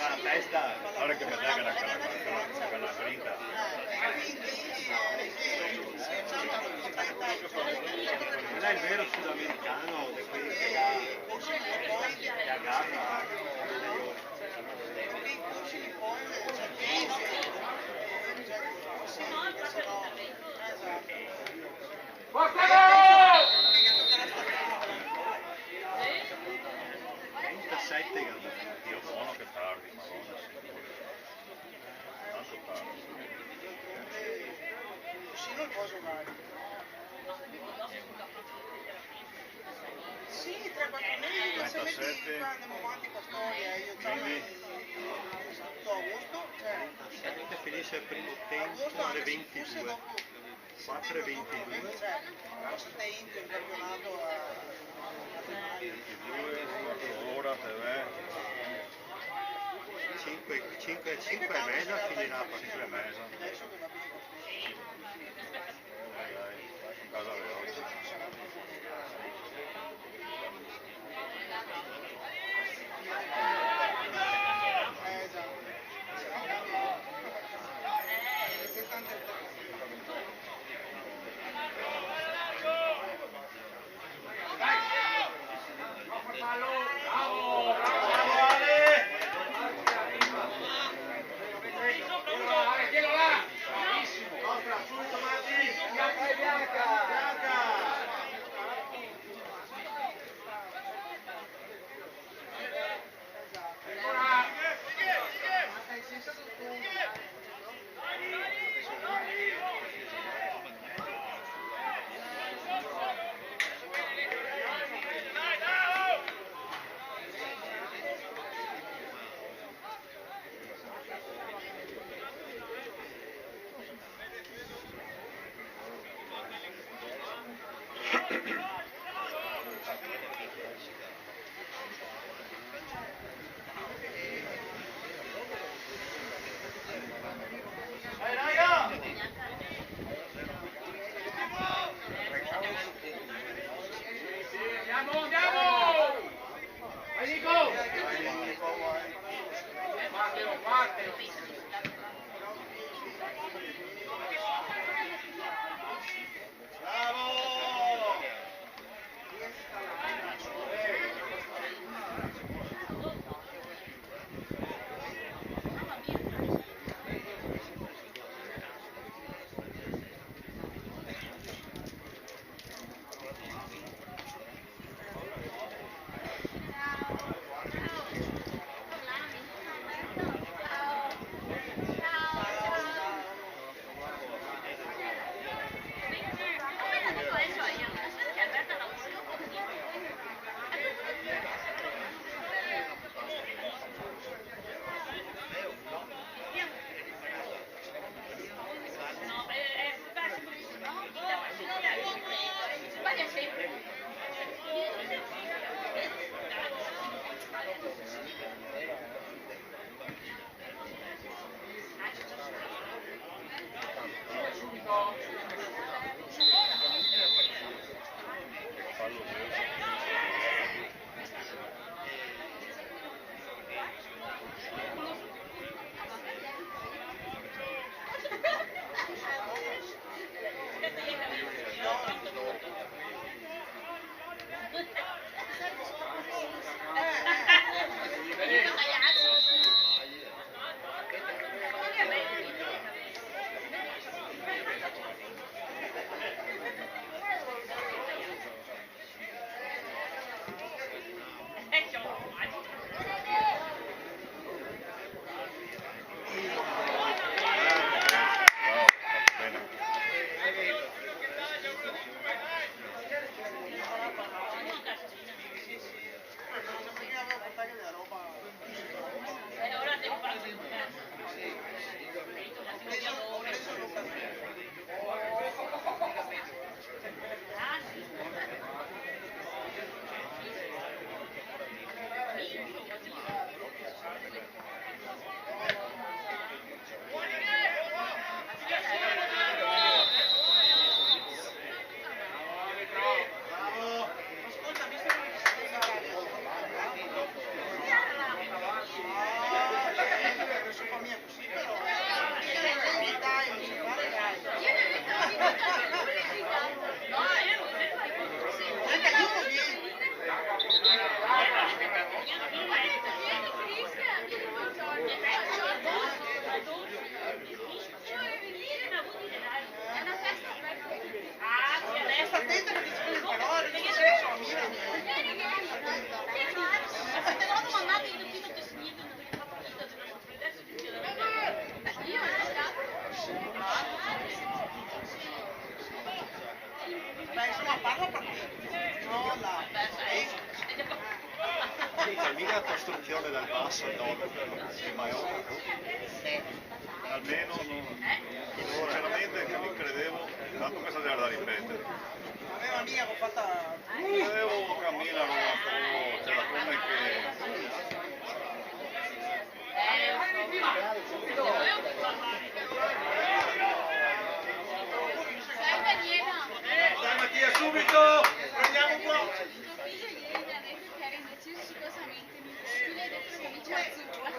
la testa, ahora que me sacan con la grita. Non è il vero sudamericano di quelli che agarra. Dio buono che tardi, madonna. Tanto tardi. Sì, non può giocare. Sì, 3-4 mesi, se metti andiamo avanti con storia, io tutto agosto, cioè 7 finisce il primo tempo alle 22. 4:22. Cioè, in campionato a 22, ora per me. 5 e mezza finirà a 5 e mezza. adesso che va bene con Casa veloce. No, parlo per... No, là. Mica la costruzione dal basso al nord di Maiorca. Almeno sinceramente che mi credevo, tanto questa era da ripetere. Aveva mia che ho fatta... Credevo che a Milano c'era come che Dai Mattia, subito! Prendiamo un po'! Tuo figlio ieri mi ha detto che era indeciso su cosa mettere, mi stile dentro camicia azzurra.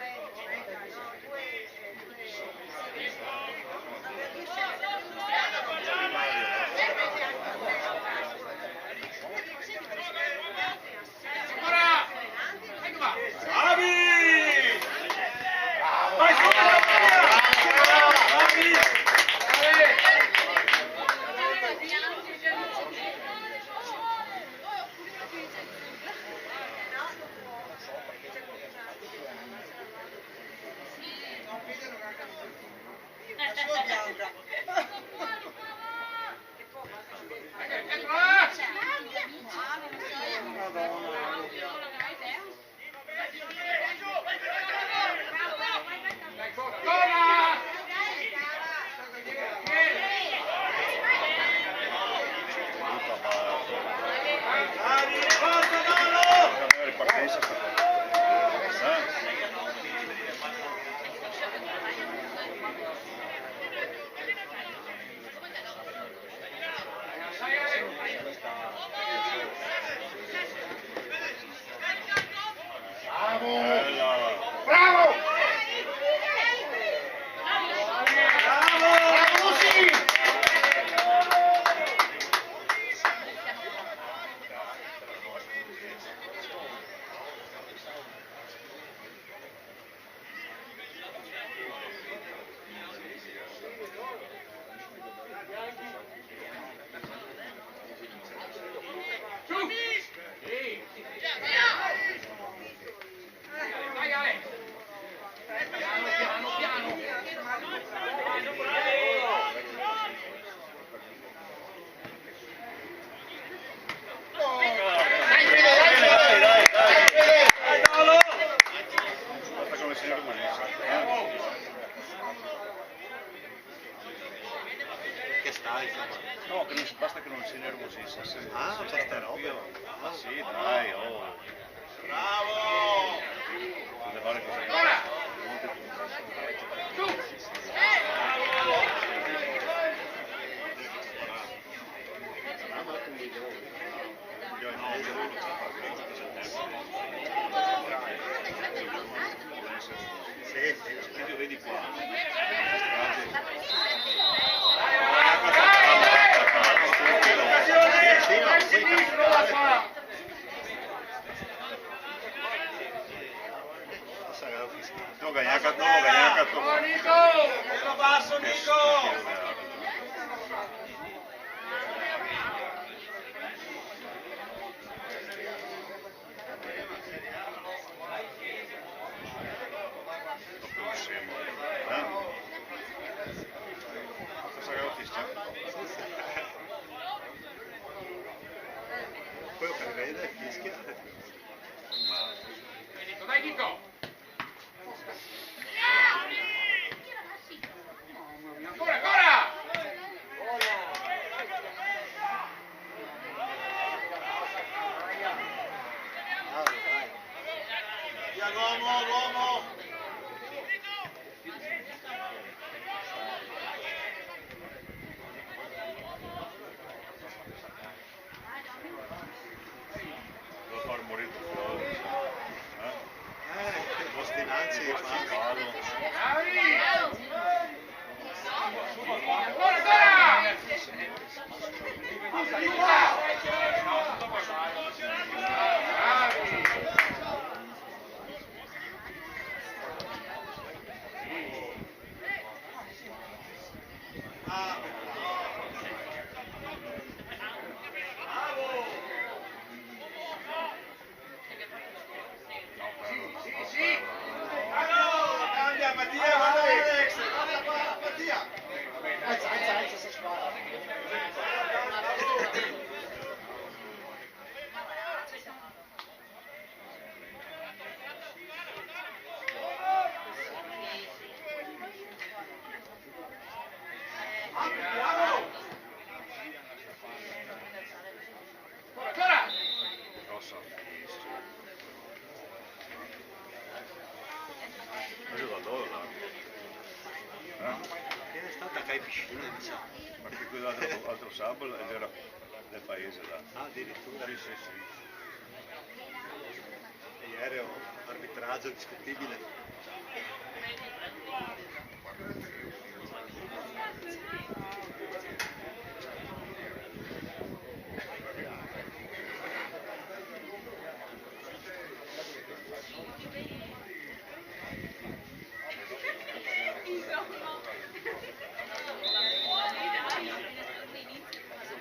Bravi! Vai subito! Bravi! Solo bianca. Bravi, forza Dolo! la ripartenza è stata bella. Bravo! Basta che non si nervosisca. Che stai? No, che non, basta che non si nervosisca. Ah, c'è sta roba. Ma sì, dai, oh. Bravo! Deve fare cose Sì, sì, vedi qua. No, Gagnaca tu. Bello basso, Nico! Poi ho per vedere fischia. Dai Nico! Ancora, ancora! Via l'uomo, l'uomo! Devo far morire fuori. Ostinanzi e Vado. Ancora, ancora! piscine, diciamo. Ma che quell'altro sabato era del paese là. Ah, addirittura. Sì, sì, sì. Ieri è un arbitraggio discutibile.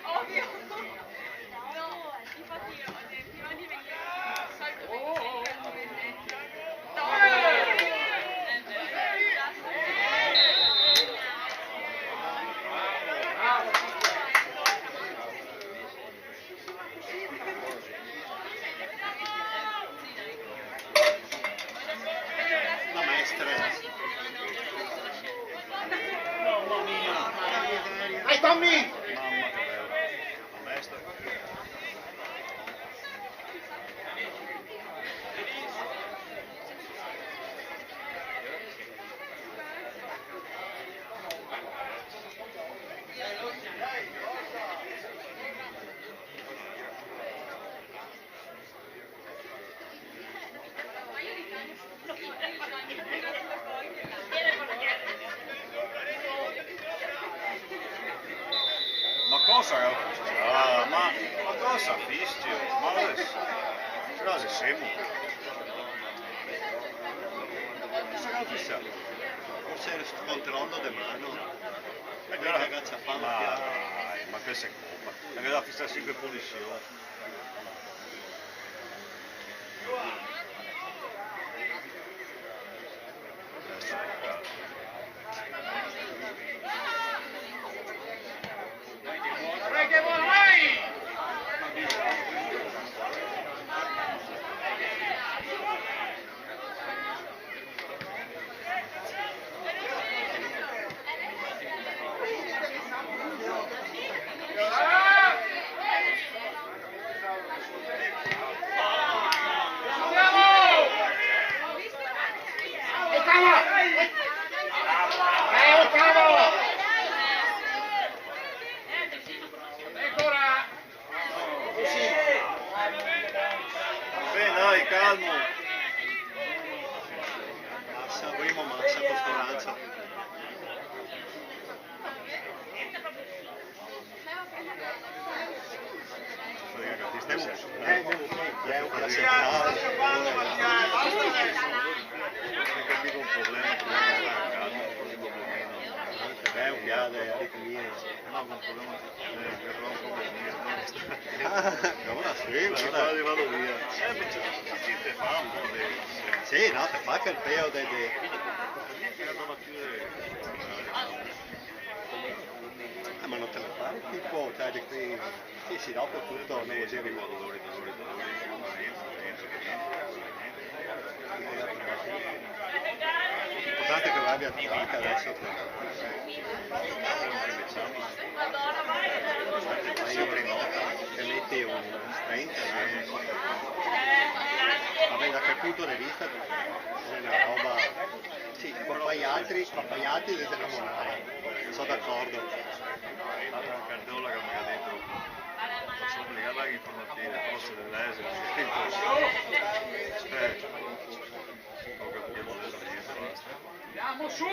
Ovvio. No, infatti io prima di venire salto La maestra. Mamma mia. Dai Tommy! Mamma che bello. La maestra. Ma cosa è ufficiale? Ma cosa fischio? Ma adesso? Cosa siamo? Cosa è ufficiale? Forse sto controllando di mano. E Poi ragazza fa ma la dai, ma che sei colpa? Anche da fissare 5 poliziotti. Adesso è peccato. Vai che vuoi, vai! Ancora! Bene, dai, calmo. massa, primo massa con sto lancio. Allora sì, allora vado via. Ti fa un po' di... Sì, no, te fa che il peo de... ma non te ne fai tipo, cioè di qui, sì, sì, dopo tutto, non così dolori. L'importante è che l'abbia attivata adesso. Che metti un strength, vabbè, da quel punto di vista è una roba, sì, qua gli altri devi innamorare, sono d'accordo. La Cardiola che mi ha detto, sono obbligata a informative, forse dell'esero, ho capito adesso niente, basta. Andiamo su!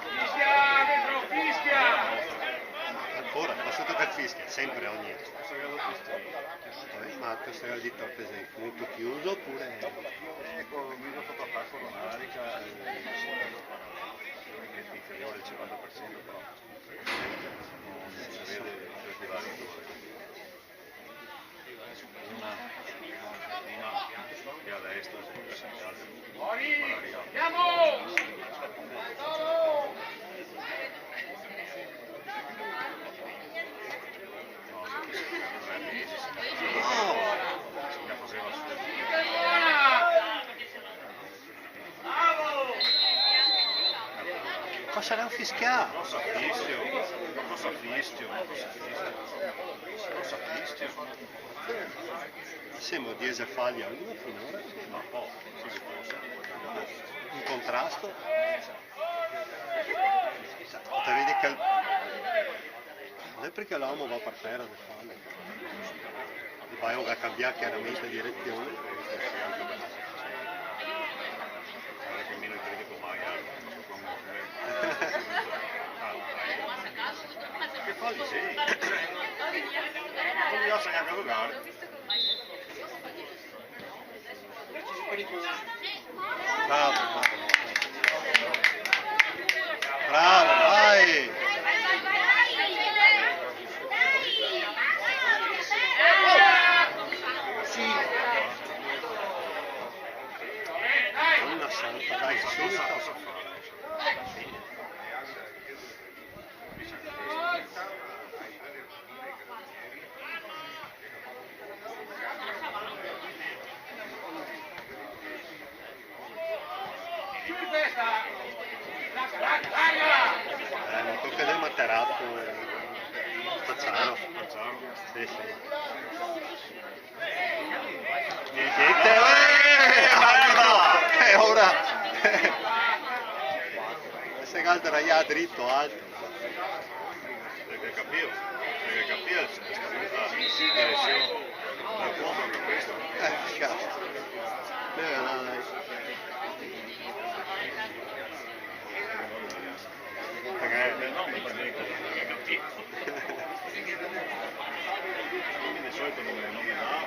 Fischia, dentro, fischia! Ancora, posso toccare fischia, sempre ogni. Ma questo è di torpese molto chiuso oppure... Ecco, mi sono fatto attacco coronaria, inferiore al 50%, però non si vede per i vari una che a destra, Fuori! Andiamo! Cosa se l'hanno fischiato. Cosa fischio? Cosa fischio? Cosa fischio? Siamo 10 falli a 1 finora. Ma po', sì che fosse. In contrasto. Te vedi che non è perché l'uomo va per terra le falle. E vai a cambiare chiaramente direzione. Che meno critico mai, che falli sei? Non mi lascia neanche giocare. Bravo, bravo. Bravo, vai! Una santa, dai, subito. Cosa fare? Su di testa! Larga! Non tocca del materato. Facciamo. Facciamo. Sì, sì. E ora se calda raia dritto alto. Perché capivo il stabilità, direzione, la cuoca anche questo. Cazzo. Dai. Perché no, mi pare che capivo. Di solito non mi dà.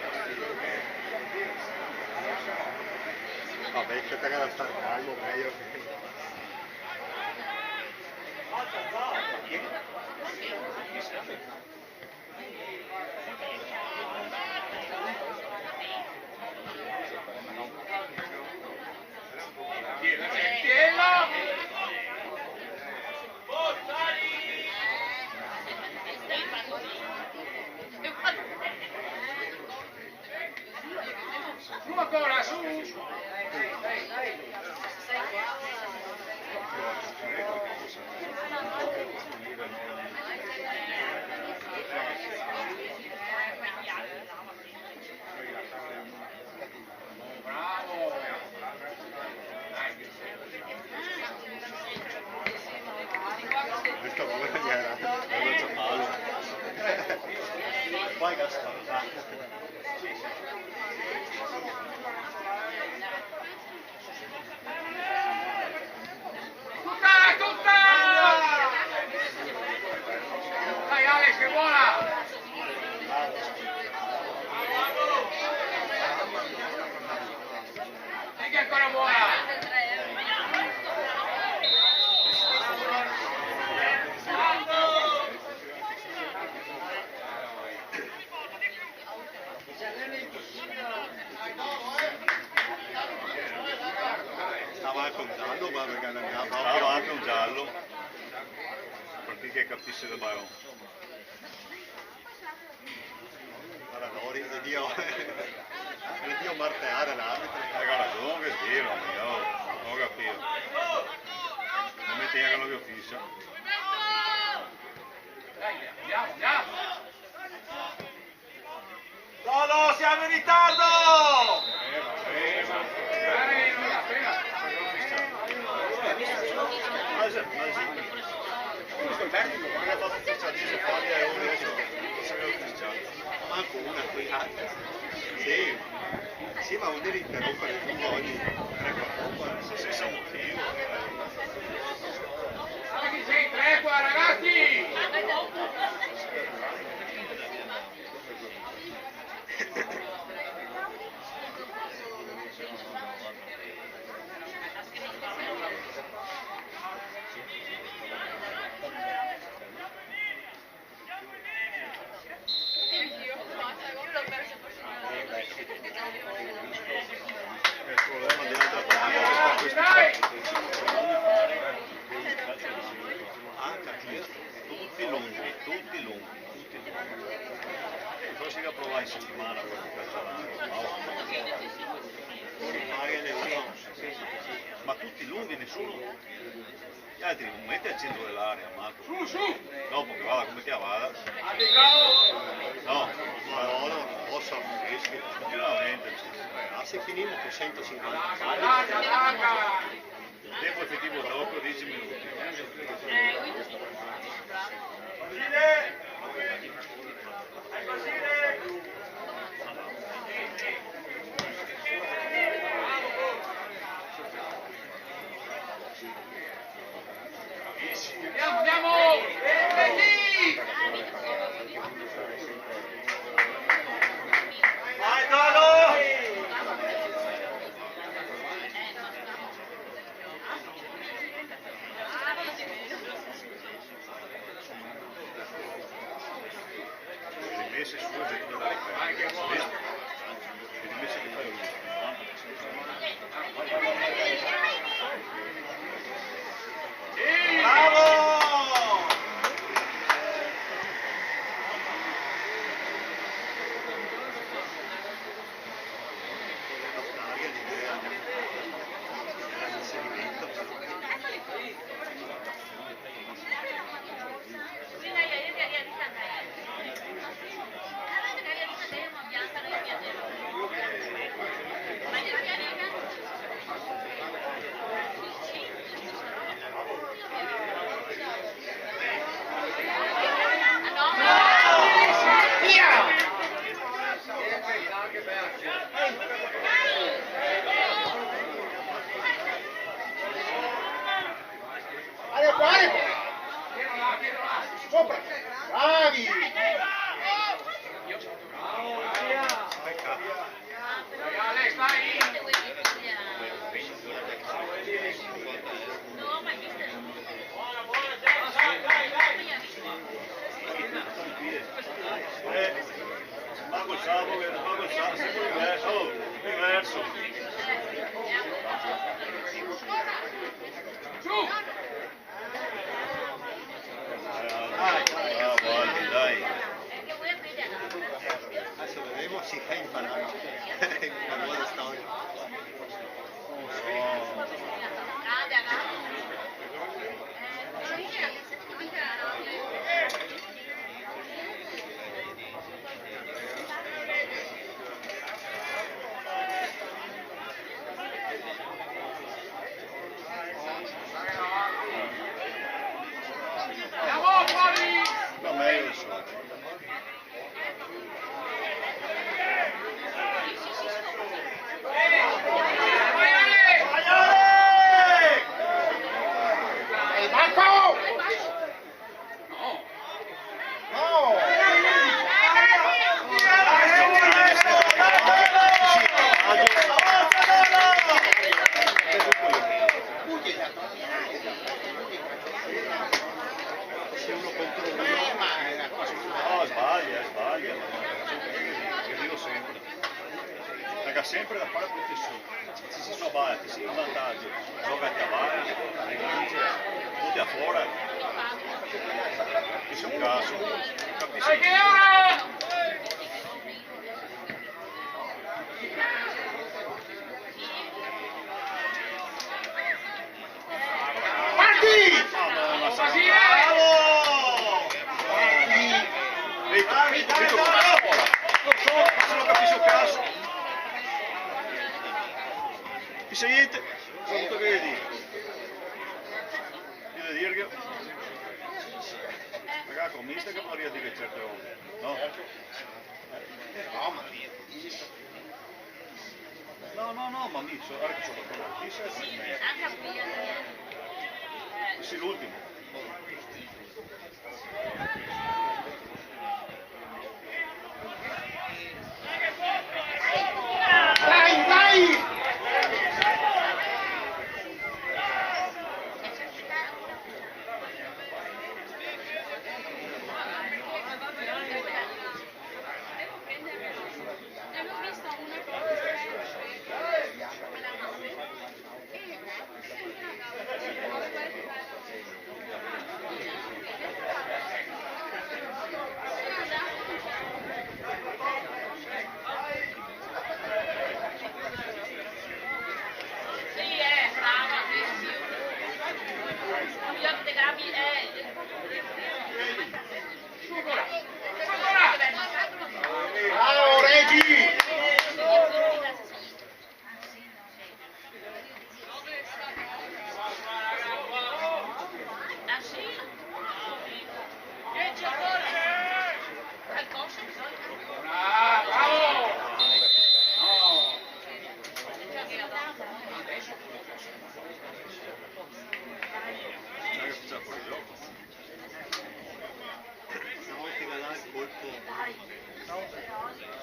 Vabbè, c'è da stare calmo, meglio che... Su ancora, su! Bravo! Questa volta era male. Poi Gaspar. Tutta! Dai Alex, che buona! E che ancora buona! Stava anche un giallo, ma perché non andava Bravo, anche un giallo. Per chi che capisce del Bayern. Guarda, Lori, e Dio marteare l'arbitro. Ragione che dire, non capivo. Non metti neanche la mia fissa. Dai, andiamo! Lolo, siamo in ritardo! Manco una qui. Sì. Sì, ma vuol dire interrompere il gioco ogni 3-4 Senza motivo. Chi sei? 3 qua, ragazzi! Il problema di altra parte Dai! Tutti lunghi. Poi si provare in settimana ma tutti lunghi, nessuno Gli altri non metti al centro dell'area, Marco. Su, su! Dopo che vada come che vada. Abbiamo! No, Ma no, posso freschi. continuamente. Ah, se finimo con 150. Allarga, allarga! Il tempo effettivo dopo 10 minuti. Andiamo, andiamo! Prendi! Vai Tano! Le rimesse sue per da riprendere. Le rimesse che fai lui. Bravo! L'aria di l'inserimento. Aria qua, aria qua! Sopra! Bravi! Peccato. Dai Ale, stai! Mago il sapo, sempre diverso. Oh, diverso. Su! Bravo Aldi, dai. Adesso vedremo si è imparato. Una nuova storia. Andiamo fuori! No, meglio del solito. Vai Ale! E Marco! No! No! Se uno contro uno. No, sbaglia. Io dico sempre. Perché sempre da fare protezione. Se si sbaglia, se si in vantaggio, giocati avanti, rilanci, tutti a fuori. Questo è un caso. Capisci? Dai che è ora! Parti! Ma Basile! non so, se non capisco il caso. Ti sei niente? Sono tutto che dire. Io devo dire che... Ragazzi, con mister che vorrei dire certe volte. No? No, ma via. No, ma mi so, guarda che sono fatto chi sei? Sì, l'ultimo. Dai, dai! Avevo visto una cosa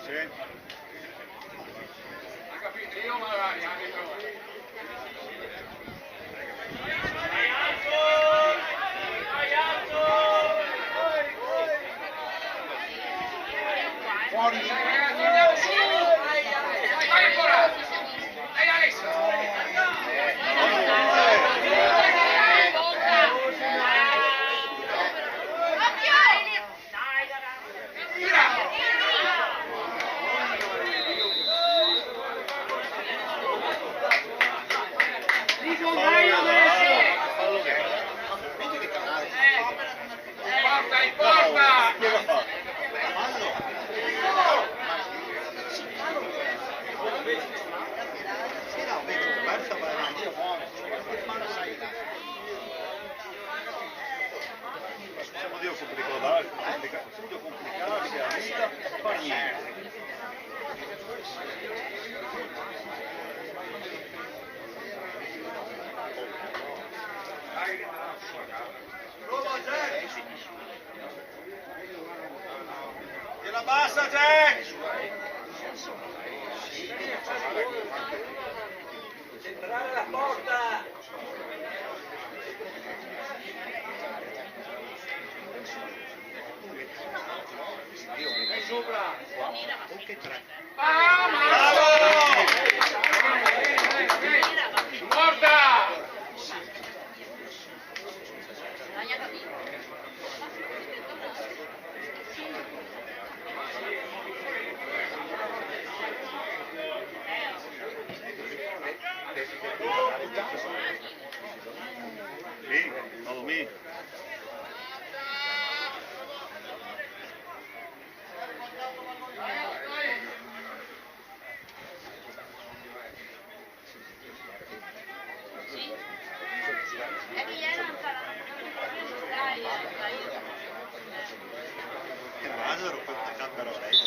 Sì. Ha capito? Io magari anche però. Fuori! Vai ancora! Ehi Alessio! Fallo che Porta in porta! Chi l'ha fatto? Sì, no, vedo, persa per avanti. Siamo Dio complicato, meglio complicarsi a vita, fa niente. Gliela bassa, Jack! Centrare la porta! Sopra! Anche tre. Porta! Lì, follow me. Che Lazzaro puoi attaccare però lei.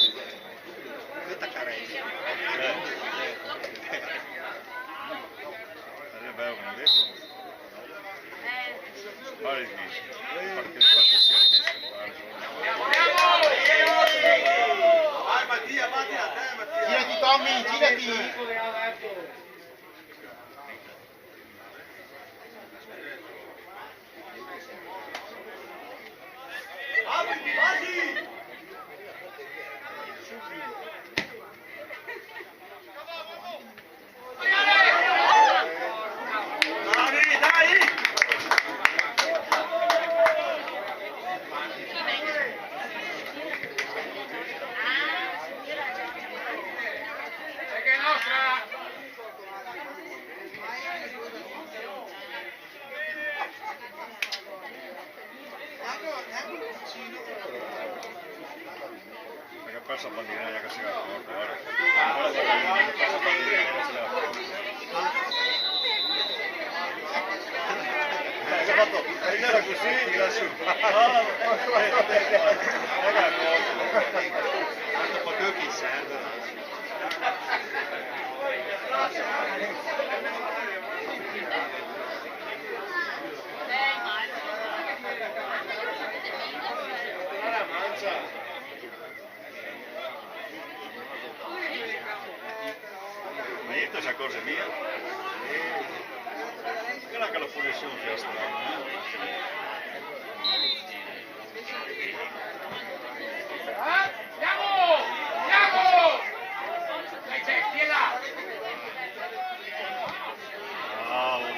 Puoi attaccare lei. È bello, come ho detto. Fare smesso. Perché sia rimesso. Vai Mattia, avanti a te Mattia! Girati Tommy, girati! Apriti, vasi! Dai, dai! E che è nostra! Perché ha perso la bandierina che si era accorto, guarda. Guarda la bandierina che si era accorto. Che ha fatto? Era così, tira su. Tanto proprio chi serve. Ma niente si accorge mia. Guarda che la punizione che è strana. Andiamo! Andiamo! Dai Jack, vieni là! Bravo.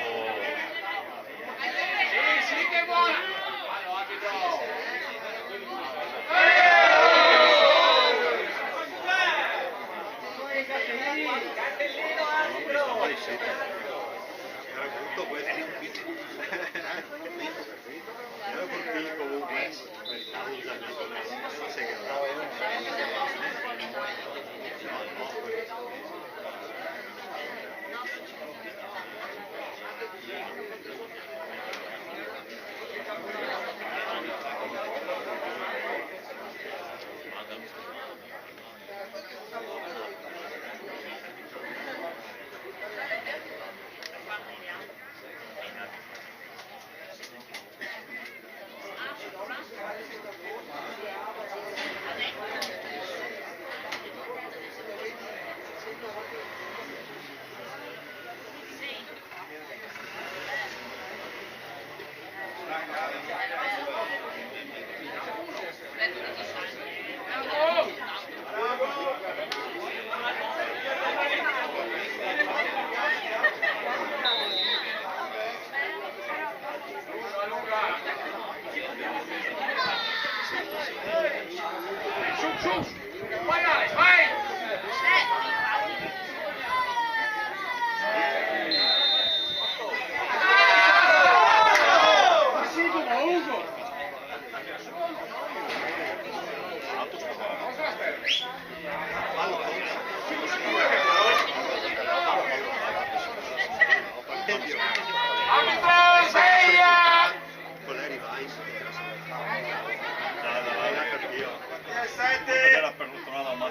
Sì, sì che è buona! Fallo, arbitro! Poi sì. Era brutto questo. Era bruttino comunque. Non sai che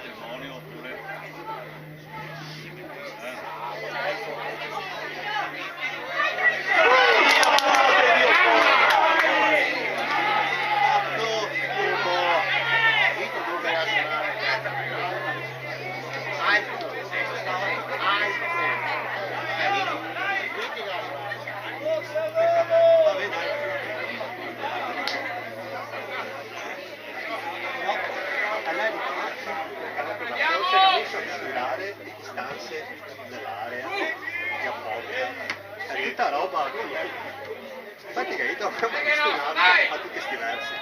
matrimonio oppure... Misurare le distanze nell'area di appoggio, è tutta roba infatti che io ho visto un'area fa tutti questi versi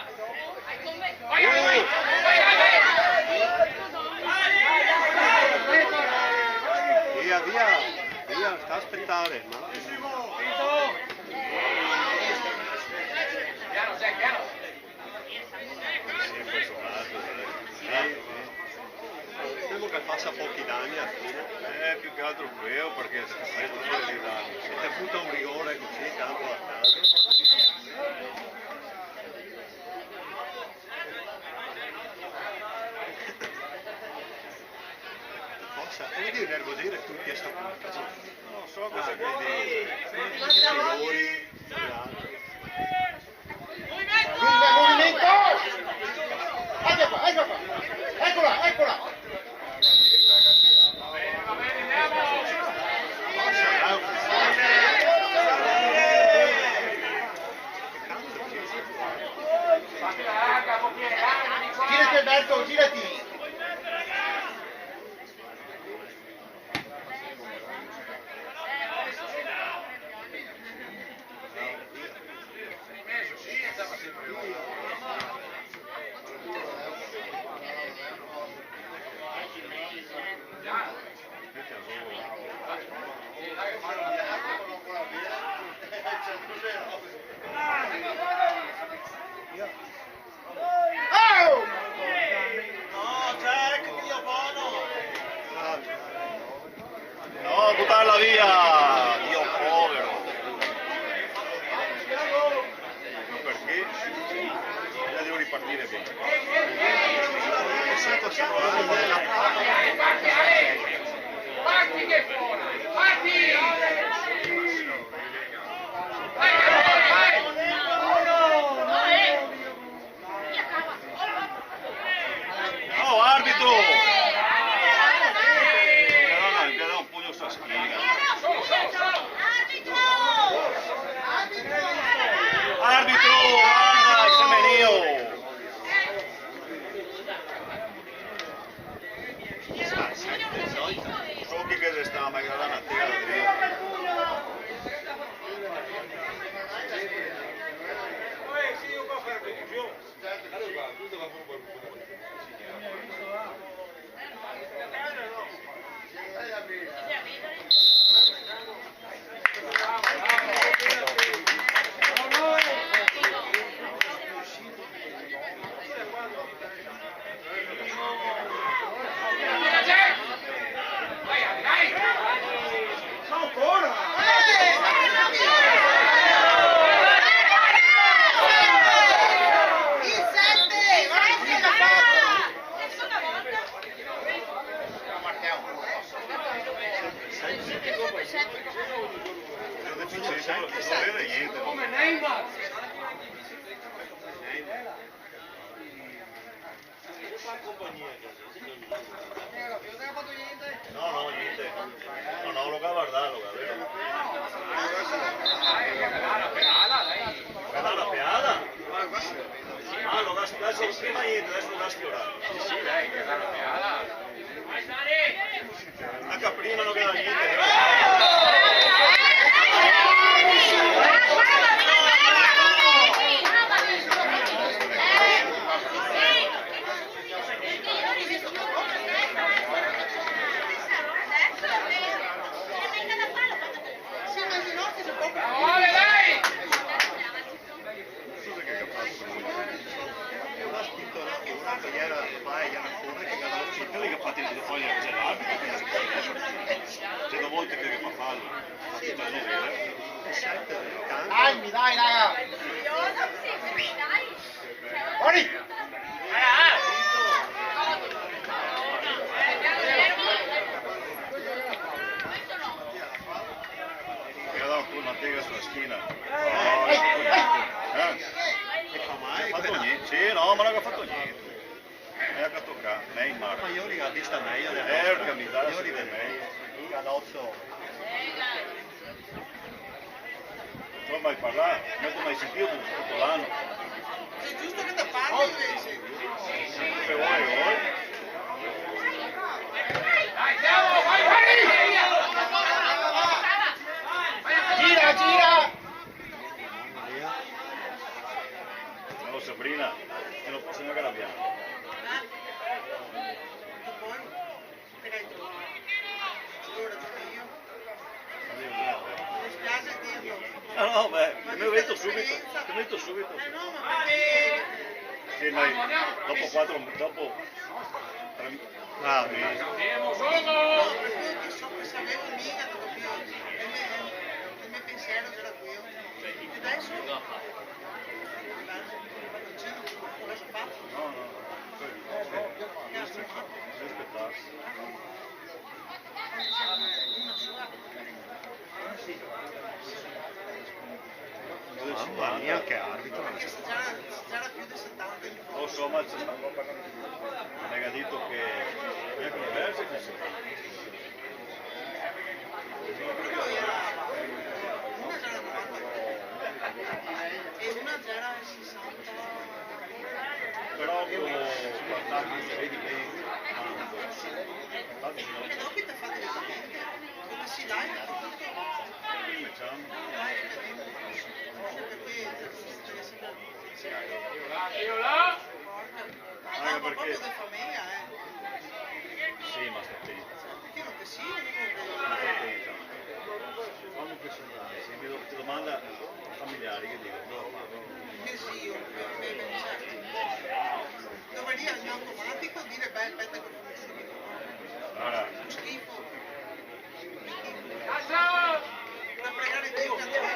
via via sta a aspettare ma spero che faccia pochi danni alla fine più che altro quello perché fai tutti dei danni. se ti butta un rigore così tanto a caso forse è di nervosire tutti a sto punto Non so cosa vuol dire. rigori movimento! Ecco qua! Eccola, eccola! Va bene, andiamo! Girati Alberto, girati! No, buttarla via! Dio povero! Ma perché? La devo ripartire bene. Parti che fuori! Parti! Oh, arbitro! Mi dà un pugno sulla schiena. Arbitro, guarda, il semenio! So chi che si sta, ma che la una tela da Dio. Non vede niente. Come Neymar! No, niente. No, lo va a guardare, lo va a vedere. Guarda la peada? Ah, lo va a adesso prima niente, adesso lo va a sfiorare. Sì, dai, che la peada. Anche prima non vede niente. C'è volte che fa fallo. Dai, dai, raga! Fuori! schiena. E fa mai? Ha fatto niente, sì, no, ma non ha fatto niente. E ha toccato, Neymar. Ma io l'ho vista meglio del Perché mi dà io rivedo meglio. Canozzo. Non ho mai parlato, non ho mai sentito tutto l'anno. È giusto che te parli invece. Che vuoi, vuoi? Dai, andiamo, vai, vai! Gira, gira! No, Sabrina, che non posso neanche l'abbiamo. Tu poi? Che l'hai trovato? Allora gioco io. Mi dispiace dirlo. No, no, beh, mi ho detto subito, ti ho detto subito. No, ma perché... Sì, noi dopo 3 Ah, mesi. Andiamo, solo! No, perché so che se avevo mica proprio... Il mio pensiero c'era qui. E adesso... Cosa fa? No, no, devi aspettarsi. Una sua... mamma mia che arbitro. Perché se già era più di 70 anni fa. Lo so, ma mi ha detto che è diverso che si Però era... Una già era 90 e una già era 60... però guardando vedi E dopo ti fa direttamente. Come si live fa tutto. facciamo Io là! Ma perché- proprio di famiglia, sì, ma sta attento. Perché non che sì, Sta attento. Fammi impressionare, se ti domanda familiari che dico che sì, io doveria in automatico dire beh, aspetta che funzioni. allora Schifo. Ciao! Da pregare Dio che andava.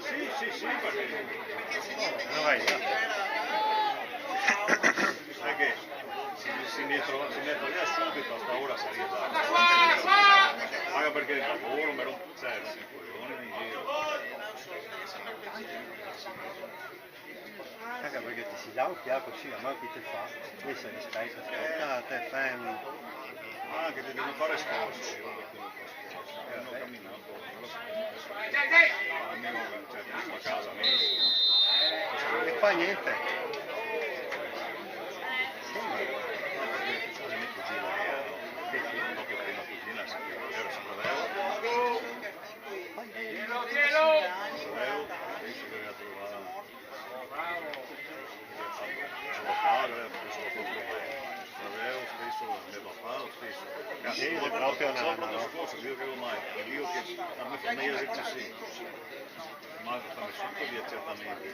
sì Perché se niente vai, niente era... sai che si ne trova subito a sta ora si arriva anche perché il lavoro mi rompe il coglione in giro Anche perché ti si dà un fiato così, ma chi te fa? Qui se rispetta, aspetta, te fai un... anche se devo fare sforzo hanno camminato non lo so Dai! almeno cioè a casa meglio E fa niente. la mia cugina Sì, sì. proprio prima cugina era sopravveo Cielo! penso che aveva trovato lo padre penso che sopravveo spesso mio papà lo stesso Sì, è proprio una... l'anno scorso io che mai io che a me fa meglio del così ma fa nessuno di accertamenti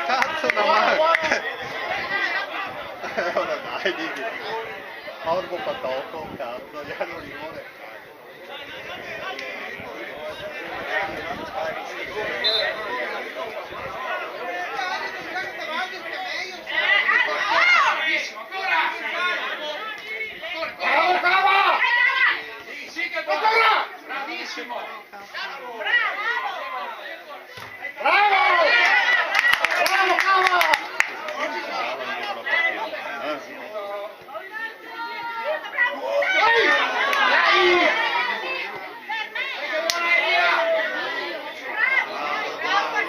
Cazzo da mano! Ora dai, digli. Orbo patocco, cazzo, gli hanno limone. Bravo, Cava! Sì, che bravo! Bravissimo! Bravo! Bravo, Cava!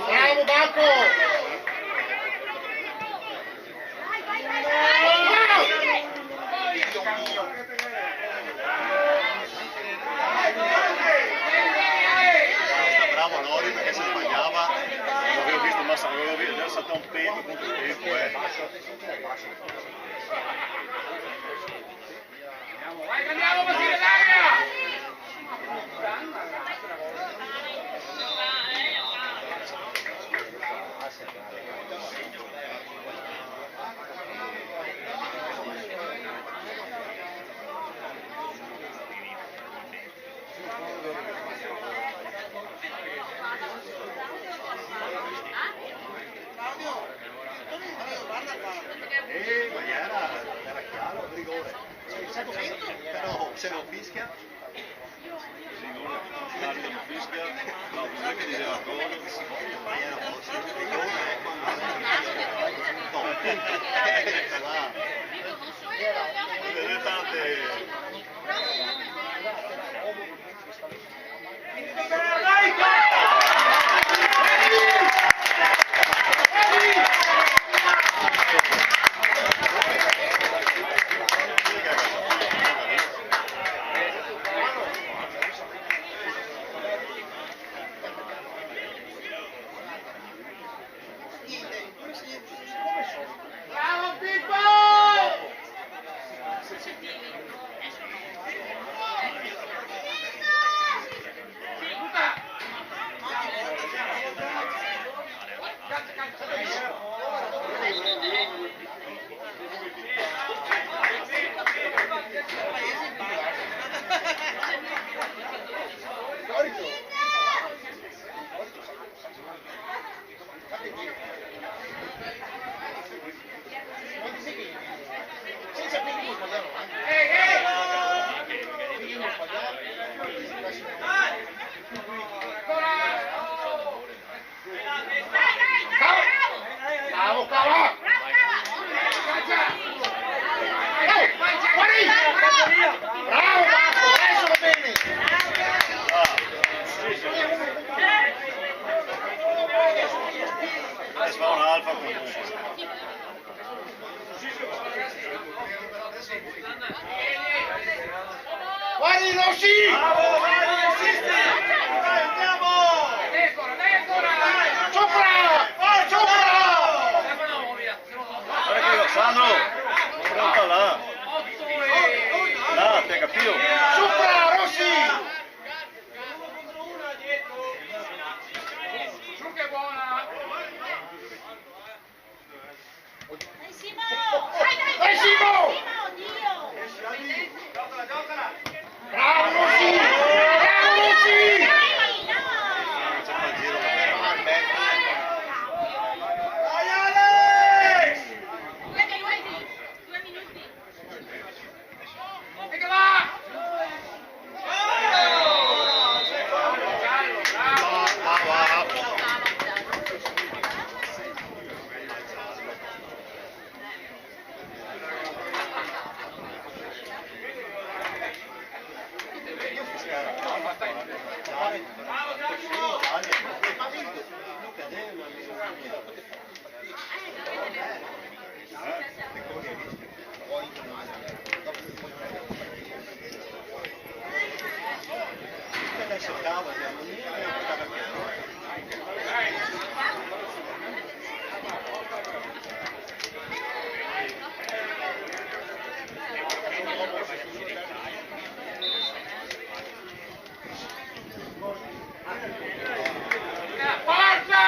Bravo, Bacco! Bravo Nori perché se sbagliava. Non avevo visto Massa, avevo visto già saltato un peto contro il tempo Vai, andiamo, Basile, dai! se non fischia? Sì, l'arbitro non fischia, no, bisogna che diceva gol. Sbagliano forse. Il gol è quando no, là. Vedete tante... Bravo Pippo! Bravo, bravo! Bravo, Marco, adesso va bene! Adesso fa un'alfa comunque. Guardi, Rossi! Bravo, vai, insisti! Vai, andiamo! Dai ancora! Sopra! Guarda che Sandro, pronta là. Là, te capito? Sopra, Rossi! Su che buona! Dai Simo! Dai, Dai, Simo! Dio! Bravo, Rossi! Bravo, Rossi! Dai, no! Non c'è il giro. Dai, Alex! 2 minuti. E che va! Adesso cava, siamo lì e giocava piano. Forza!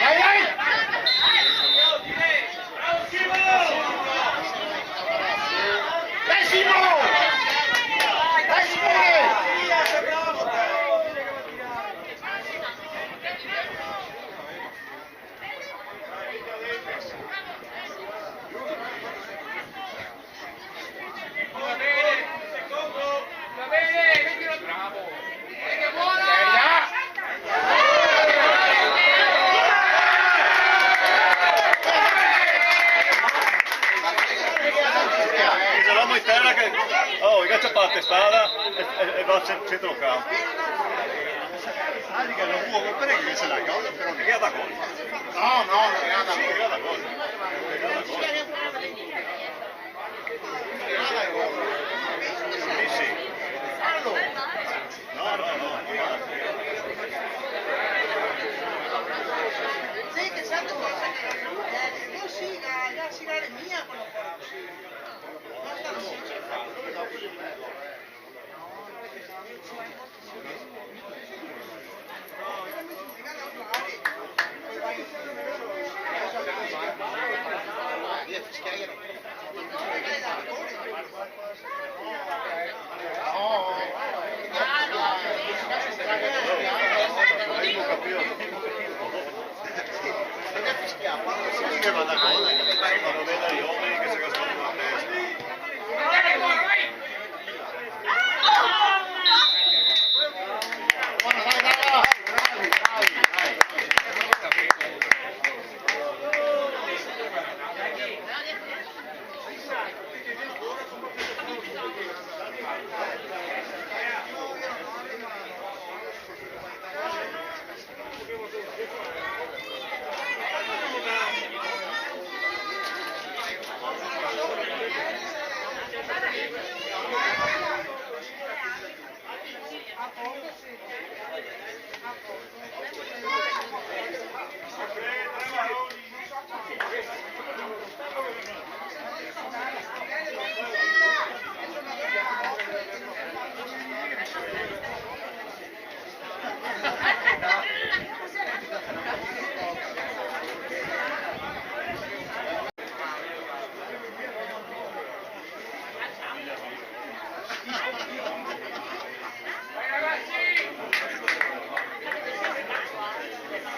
Vai, vai! Dai, Simo! Dai, Simone! Va bene, mettilo bravo! E che buona! Ce l'ho in terra che... Oh, il a parte strada e va al centro campo. Ah, dica, non può perché che se la cosa, però Che ha da gol? No, no, non è Sì, che ha da gol. Sì, sì. No, no, no. Sì, che sanno cosa che io sì, la sigara è mia quello fuori così. Non stanno sì, Perché fischiava? Sì, che va da gol. Quando vedo gli uomini che si cascano la testa. Dai, buono, vai! Buona, dai, dai, bravi, bravi, dai.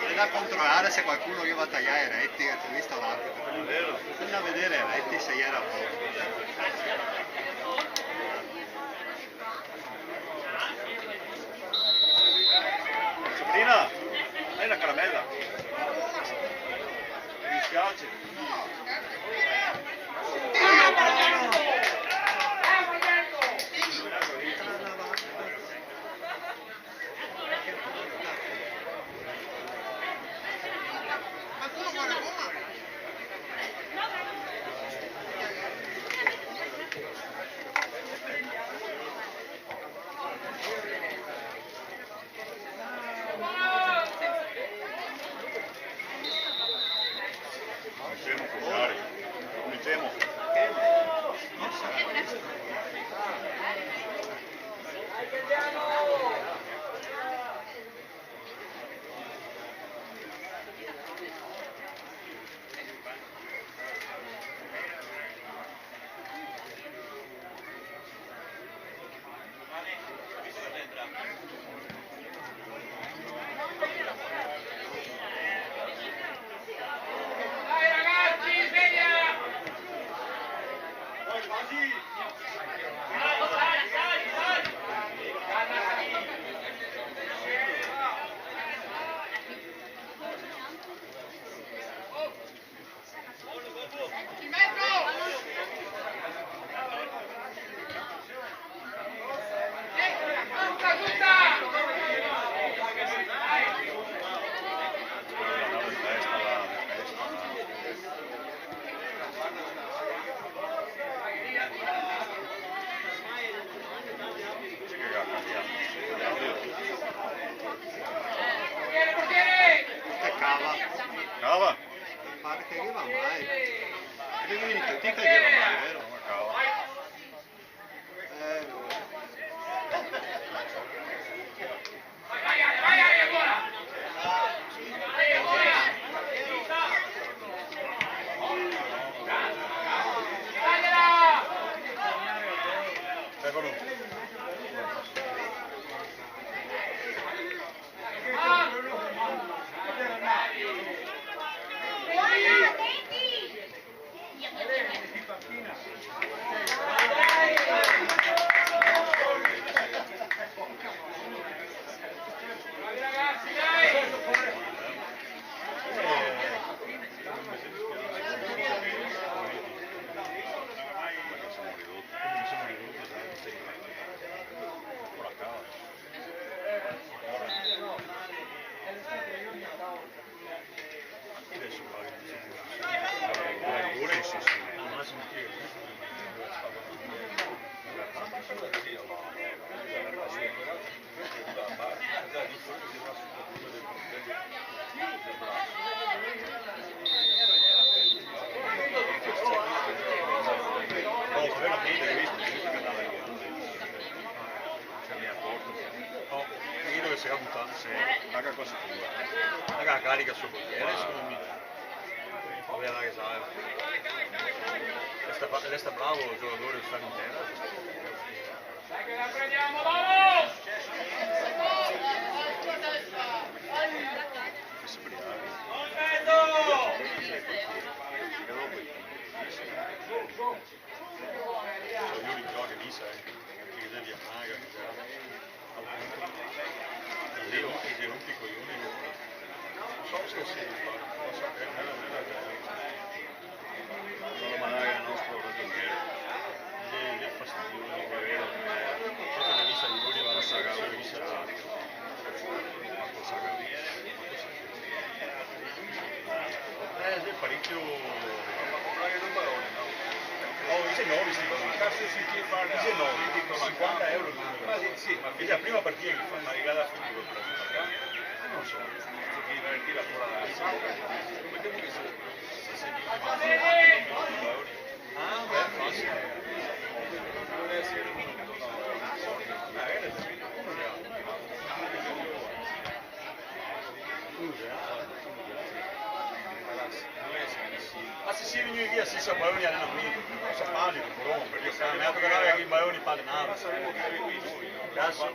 È da controllare se qualcuno che va a tagliare Retti, che ti ho visto l'arbitro. È vero? Bisogna vedere Retti se era a posto. Sabrina, hai una caramella? Mi dispiace. Cominciamo a giocare. Cominciamo. Dai ragazzi, sveglia! In mezzo! Tutta, tutta! Andavo in testa là, in testa. C'è che ha cambiato. Portiere, portiere! Che cava. Cava? Pare che arriva mai. Devi venire te che arriva mai, vero? Ma cava. Vai, ancora! Vai, ancora! Tagliala! Stefano. Ragazzi, dai! Se ha buttato, se paga cosa tua. Paga la carica sul portiere, secondo me. Vabbè, la che sa. resta bravo il giocatore sta in terra. Dai che la prendiamo, vamos! Io li gioco lì, sai, che devi amare, che rompi i coglioni, non so se si fa, non so che non magari non sto ragioniere, le fastidio, le vero, cosa che vista di voi vanno a sagare, le vista da è parecchio dice 9 sti valori. Cazzo si chi fa dice 9, 50 euro il numero. Sì, ma è la prima partita che fa una regata a futuro per la società. Non so, chi tira fuori la razza. Vediamo che se ah, beh, facile. Deve essere un minuto. Ma se si viene via si sa Baioni hanno vinto, non sa male per Roma, perché se ne ha pregato che i Baioni parlavano. Grazie.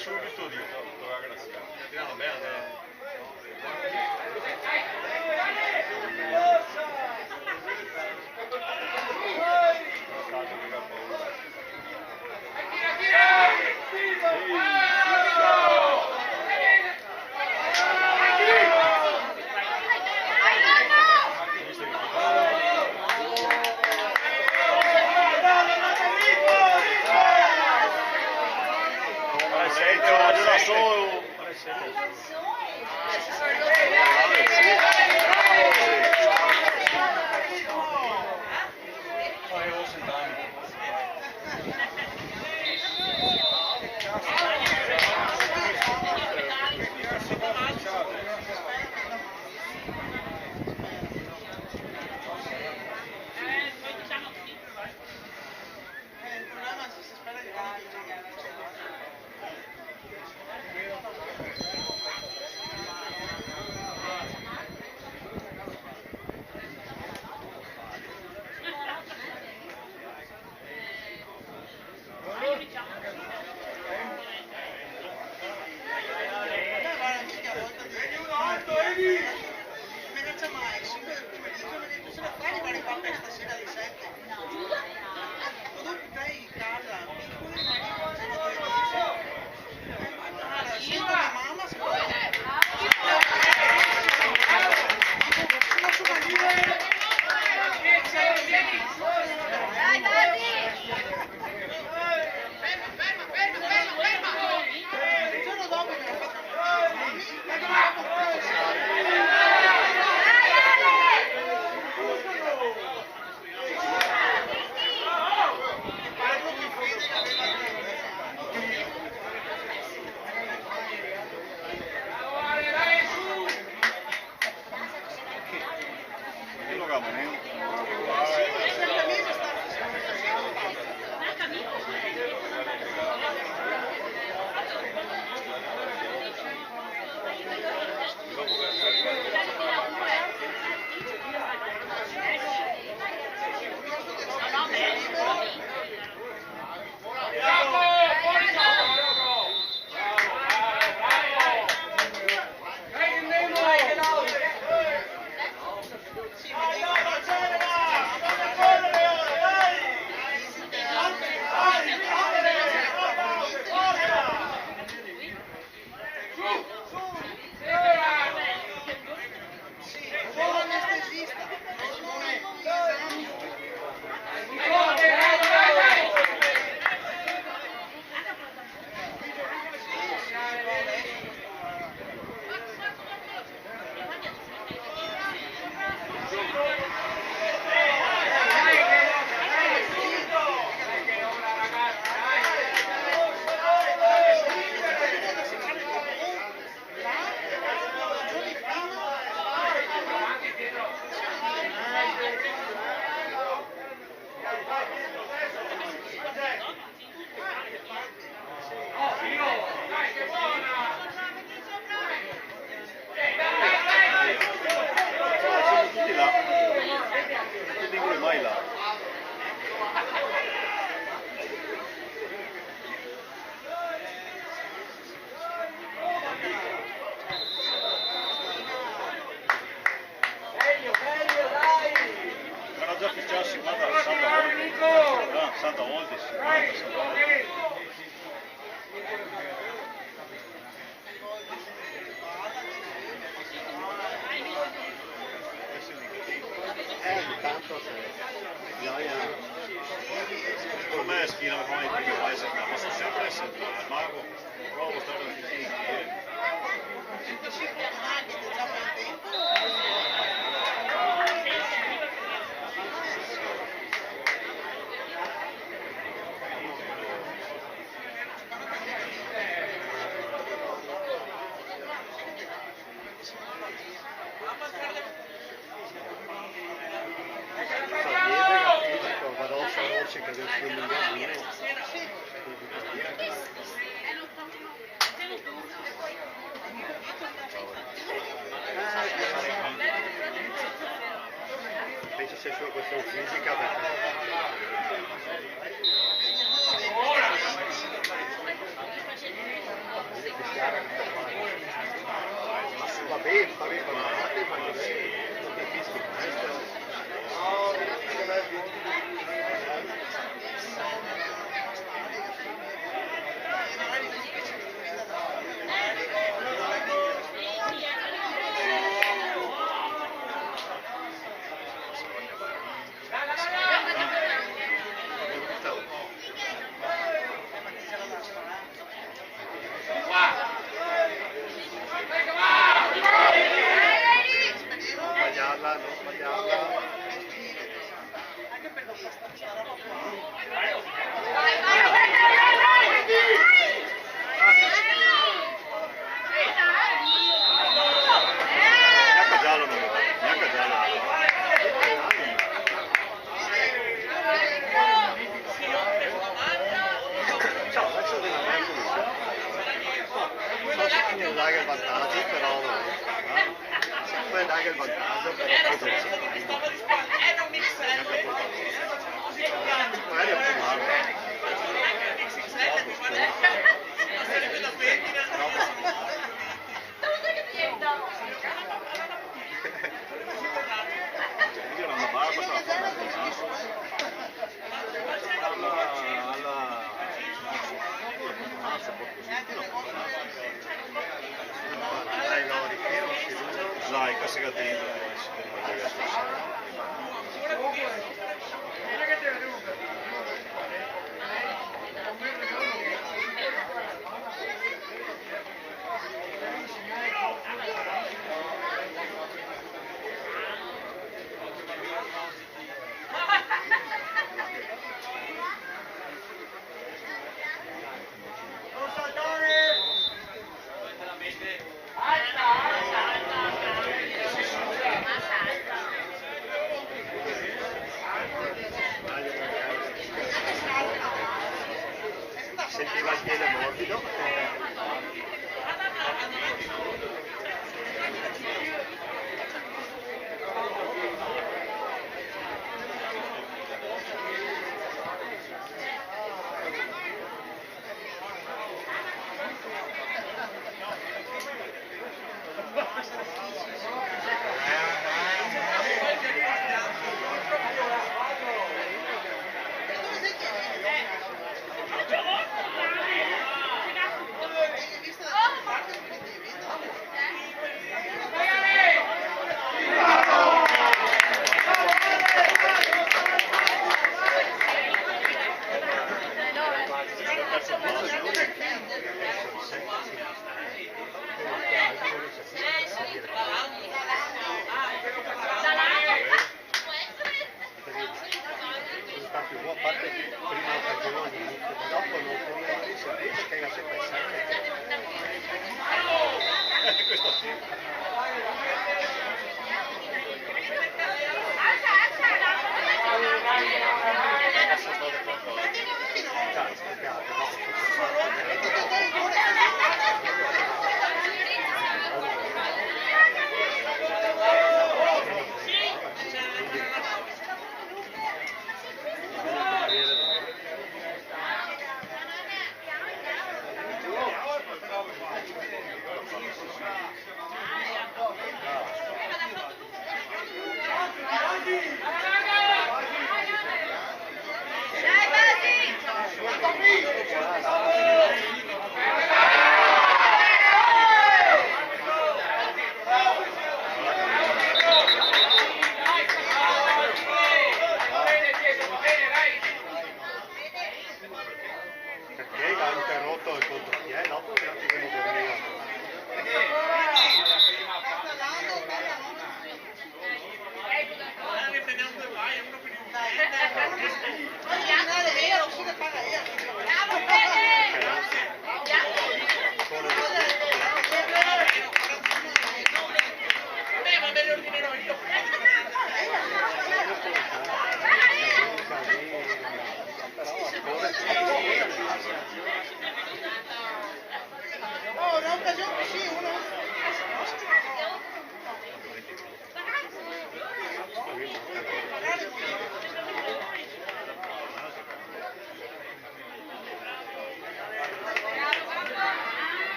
Subito di tirano bene. Vai, 60 volte, 60 volte. Ogni tanto bisogna... Secondo me sfida come il primo paese che posso sempre essere il mago, provo a stare da tutti. Che del più migliorino penso sia solo questione fisica perché va bene quando fate ma non ti fischi non sbagliarla anche perché questa roba qua Neanche giallo non lo neanche giallo. ciao adesso della non so se quindi dare il vantaggio però puoi dare il vantaggio però era un mix magari a fumarlo sarebbe da femmina Io non ho barba, sono dai Lori che non si usa Dai, questa gattina sentiva il piede morbido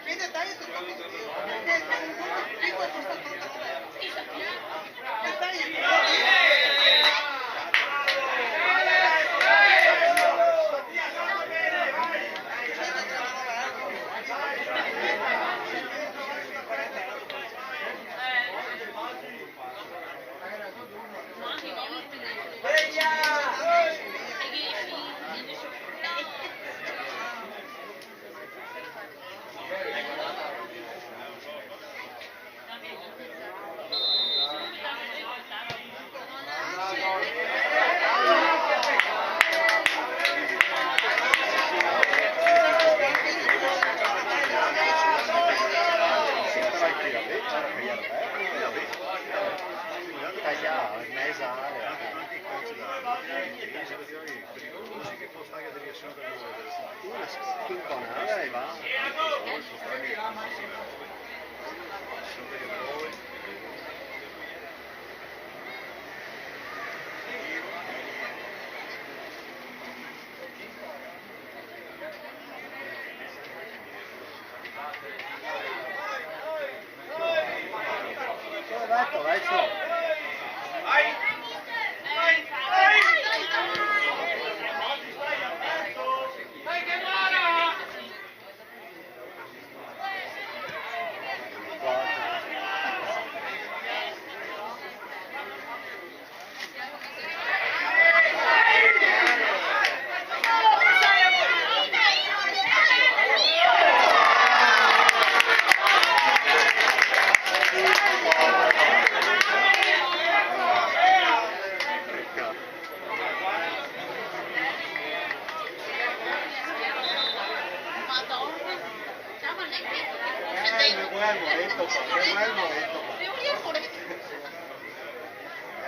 Vede, dai, sto capito. Perché un punto più è costato tanto. E dai, una spintonata e va. Vai su.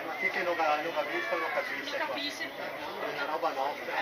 Ma chi che non ha visto non capisce. È una roba nostra.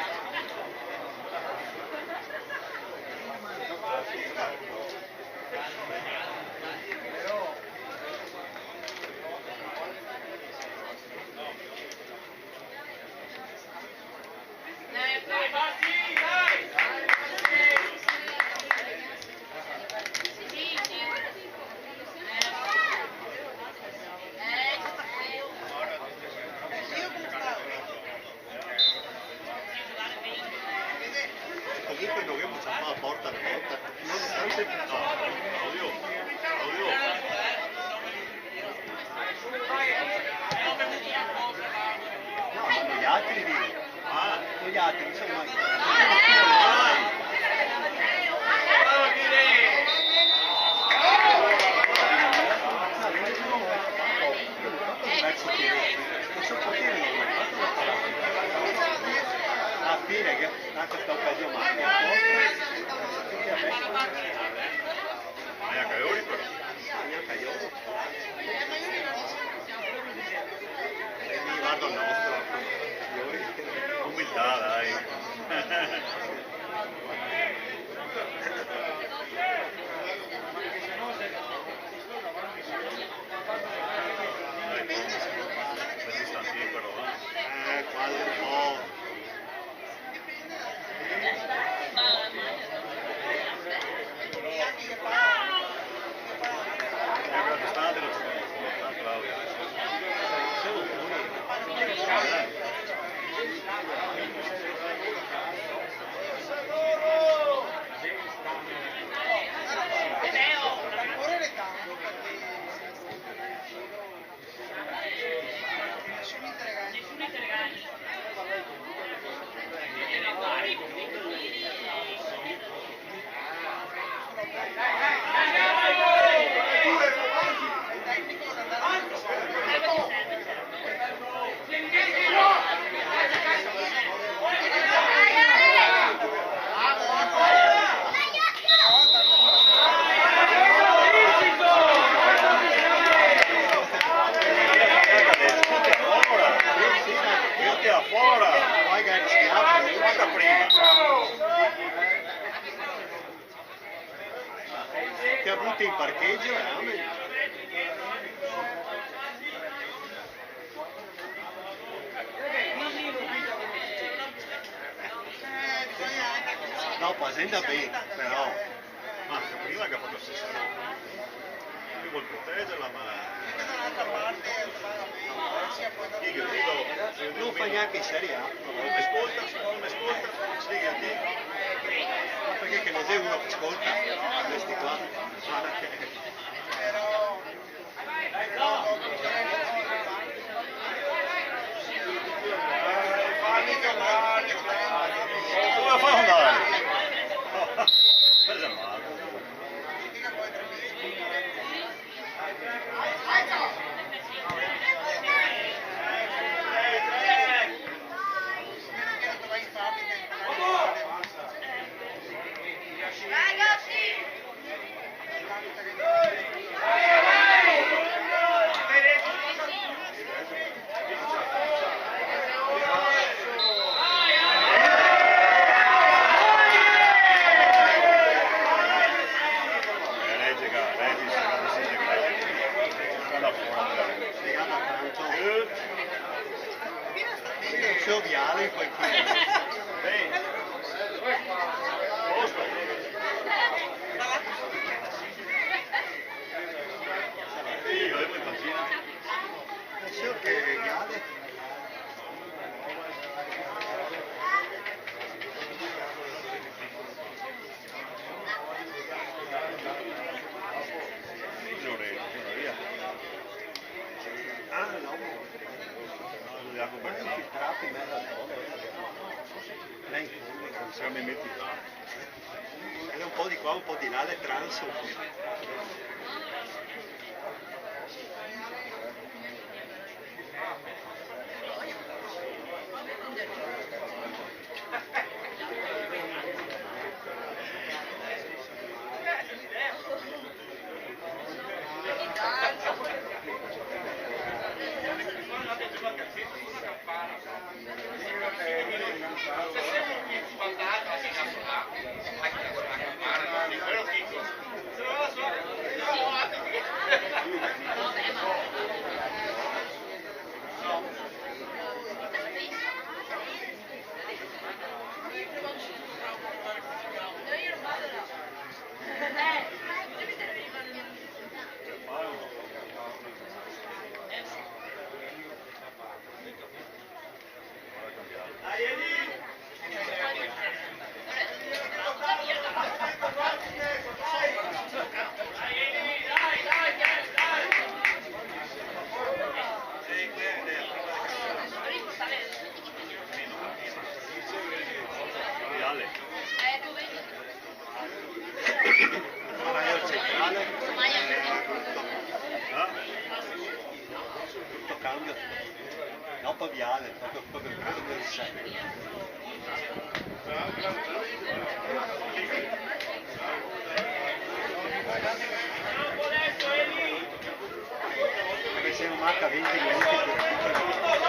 Comunque dovremmo chiamare porta a porta, nonostante tutto. No, gli altri dicono. Gli altri non sono mai. Alla fine che anche questa occasione Neanche io però. neanche io. E mi guardo il nostro. Umiltà, dai. Questi stanno lì però, Quasi un po'. È una costante lo Claudio. la butti in parcheggio no, Pasenda bene, però Ma prima che ha fatto stesso. Io vuol proteggerla, ma dall'altra parte io vedo non fa neanche in Serie A. non mi ascolta, sì, che ti Ma perché che non è uno che ascolta questi qua? come fa a andare? Presa male. Viale in quel adesso che Viale infiltrati in mezzo al mondo lei in fondo Se mi metti là. ed è un po' di qua un po' di là le trans tutto cambia dopo Viale proprio del 6 perché se non manca 20 minuti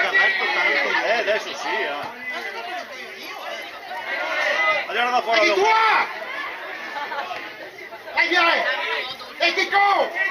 aperto tanto. Adesso sì, Andiamo da fuori. Di tua! Dai, via! E che go!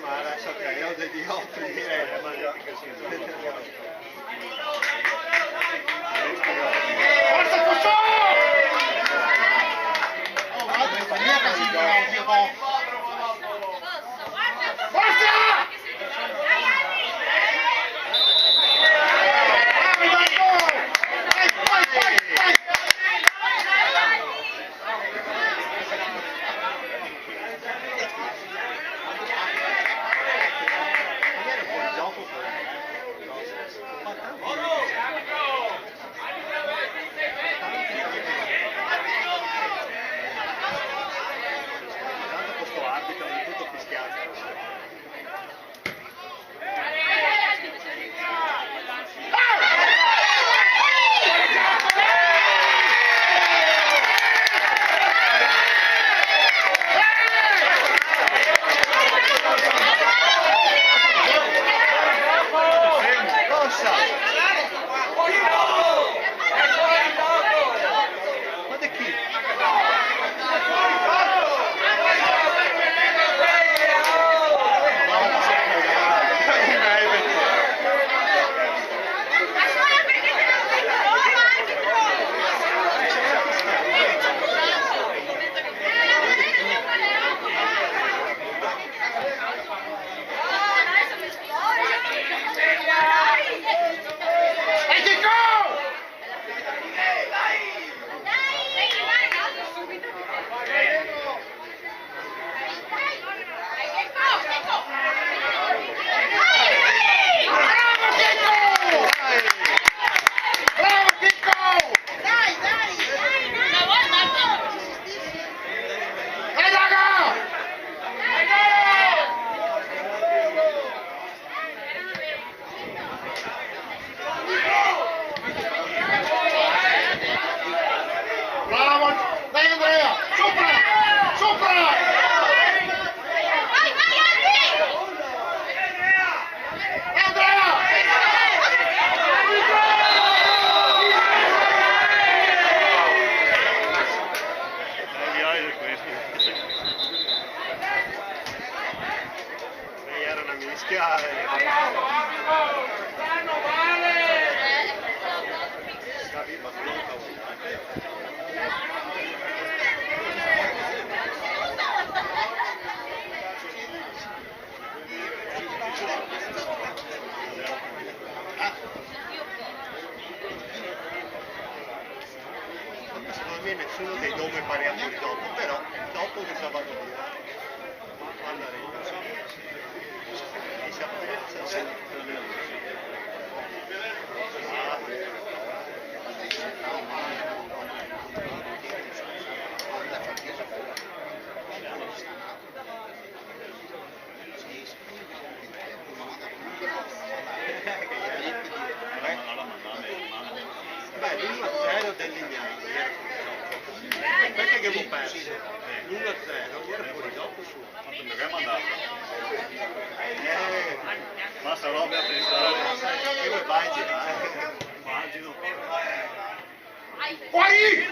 Ma adesso creiamo degli ottimi Forza Cosciò! Oh, madre mia, casino, forza! questo arbitro di tutto fischiato. Secondo me nessuno dei due è pariato il dopo, però dopo che sabato via alla rete e si apprezza beh, l'1-0 del Lignano perché che avevo perso l'1-0 era fuori dopo su Perché è mandato? Basta roba a pensare. che vuoi vai a girare Immagino. Fuori!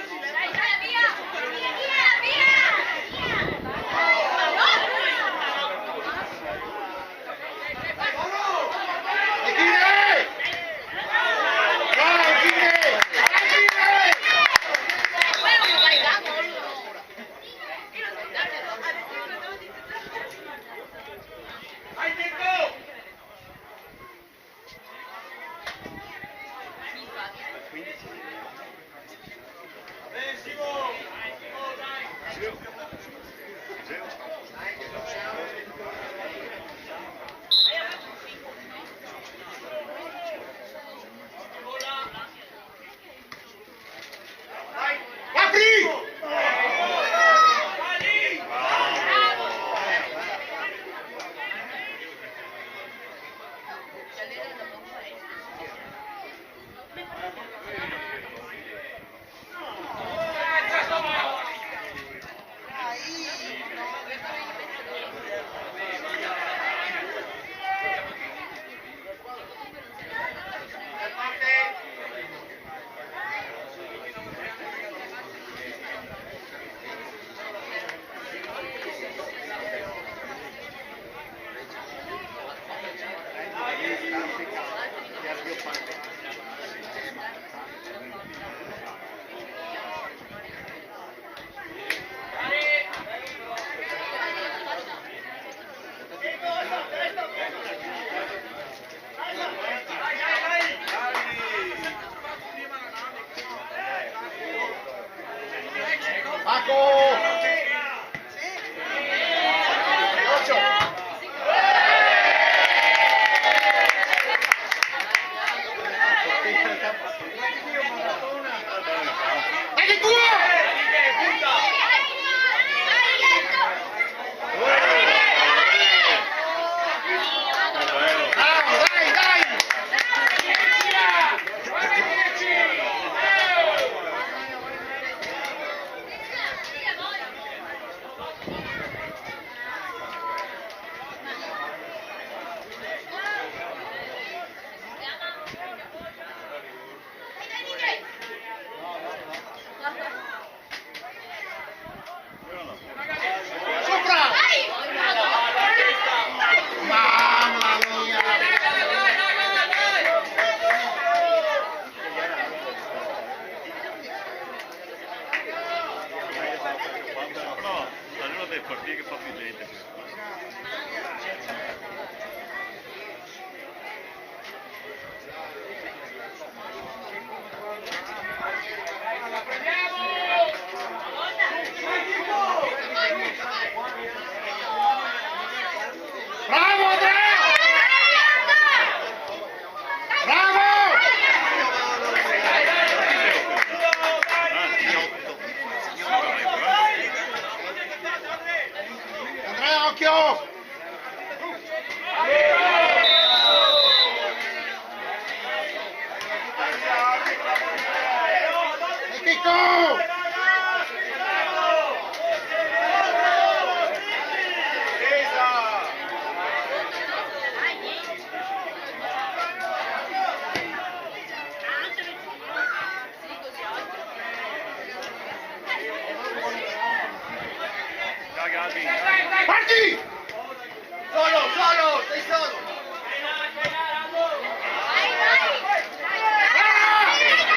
Parti! Solo, sei solo!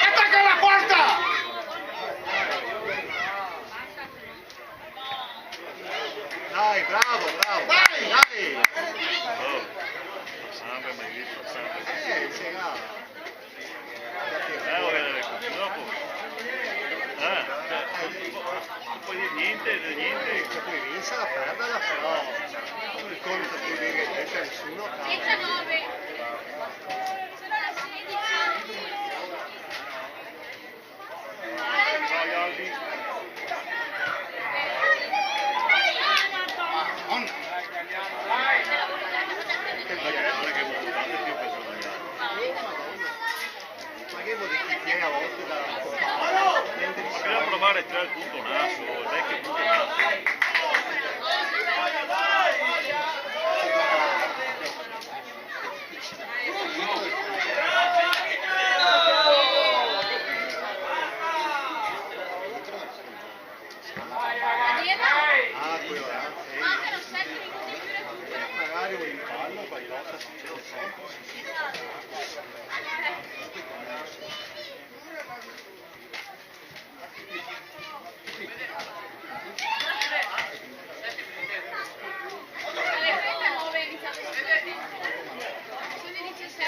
Attacca la porta! Dai, bravo! Dai! Sempre mai visto, sempre. Sì, là. Voglio vedere dopo. Non puoi dire niente. Poi vince la perderla, però il conto più di che c'è nessuno. 19. Sono la 16. Ciao Galbi. On. Non è che è più peso da Galbi. Ma che vuol dire chi tiene a volte da Bisogna provare a tirare il punto naso, il vecchio punto naso. Ah, quello là. Mancano 7 minuti più recupero. Magari un impallo, poi lotta succede sempre. Alle 39 è iniziato il secondo tempo. Sono i 17.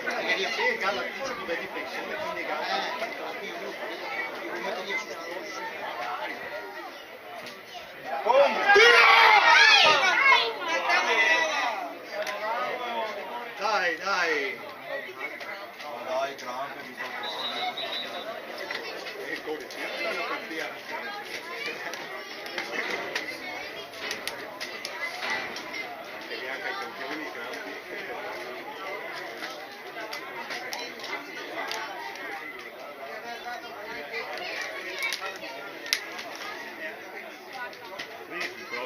Perché Galla dice come difensore, quindi Galla dai, dai! No, dai, Trump mi sta Come si stanno per via? E neanche ai campioni grandi. Vedi, però,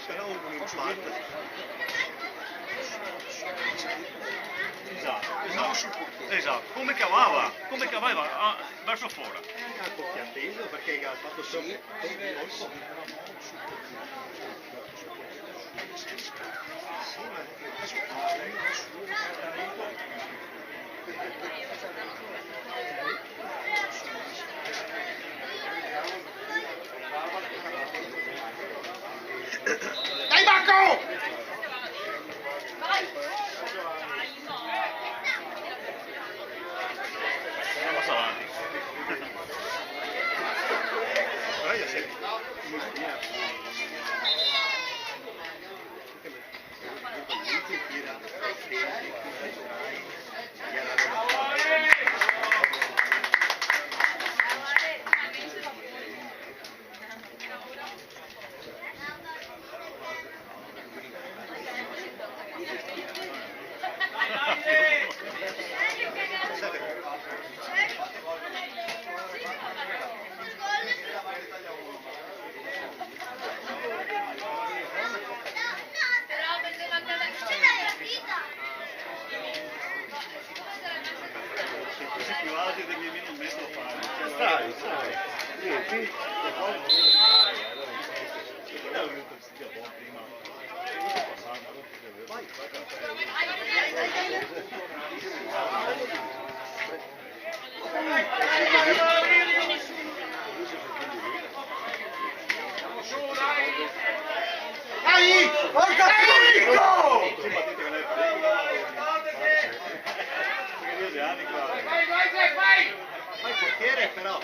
Però un impatto. Esatto, come cavava verso fuori. È un po' più atteso perché ha fatto solo Dai Marco! Andiamo avanti. però io sei Questi più alti del mio non metto a fare. stai. Dai! Porca Federico! Vai, vai, vai, vai! Fai il portiere però.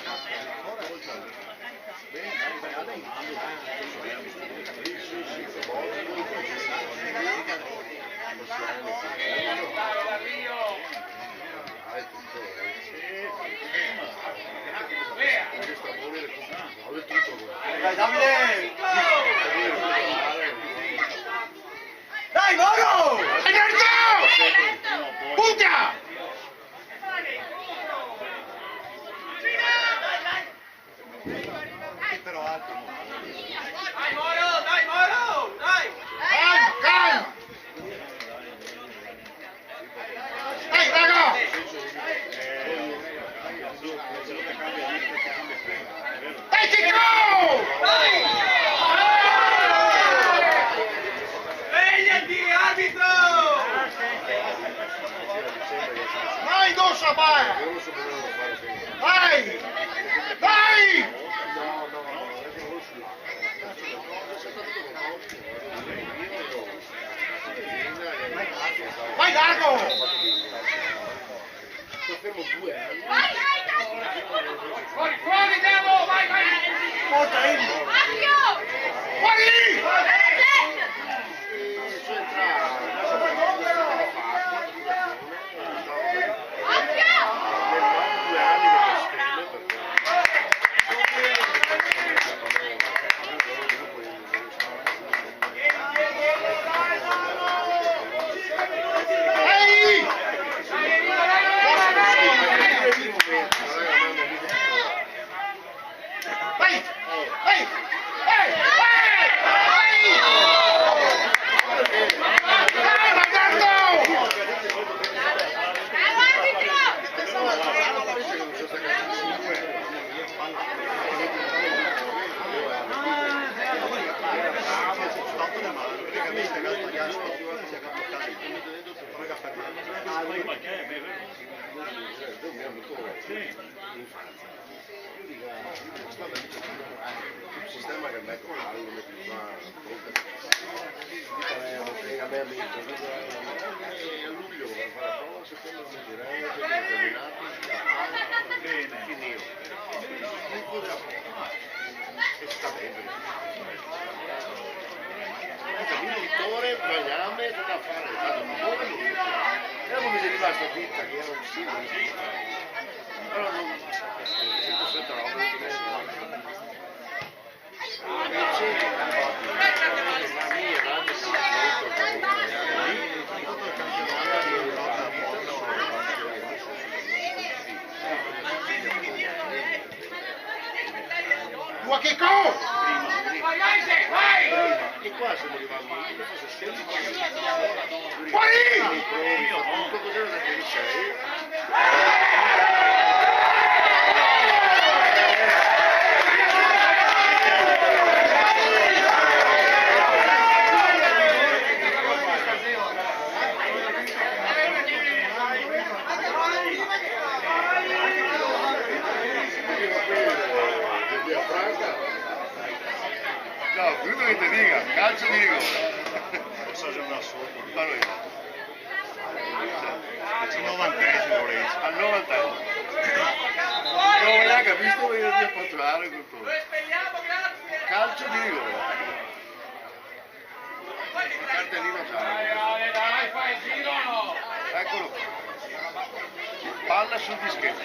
Dai Davide! Dai Moro! Punta! Sì, però altro. Dai Moro, dai Moro, dai! Calma, calma! Dai raga! Dai Chico! Svegliati, arbitro! Vai Dossa, vai! Vai! Vai! Vai Dago! Fuori, fuori, Devo, vai, vai! Fuori! Ehi! Vai! Vai! Vai! Vai! avuto l'infanzia. Io dico, vabbè, il sistema che metto male, lo metto qua, a me amico, e a luglio vorrei fare la prova, a settembre non mi direi, terminato, bene, finito. E sta bene. Il vittore, Bagname, tutto da fare, tanto non vuole lui. E non mi è rimasta dritta, che era un simbolo. Però non... Sempre roba, la mia radio sta Ma che cosa? Vai, vai! e qua siamo arrivati, io faccio sempre Fuori! tutto così da che sei. No, tutto che ti dica, calcio di rigore. Forse c'è una sola. Fanno io. C'è il 90esimo Lorenzo. Al 90esimo. Non l'ha capito che io devo passare con tutto. Calcio di rigore. Cartellino giallo. Dai, fai il giro o no? Eccolo qua. Palla sul dischetto.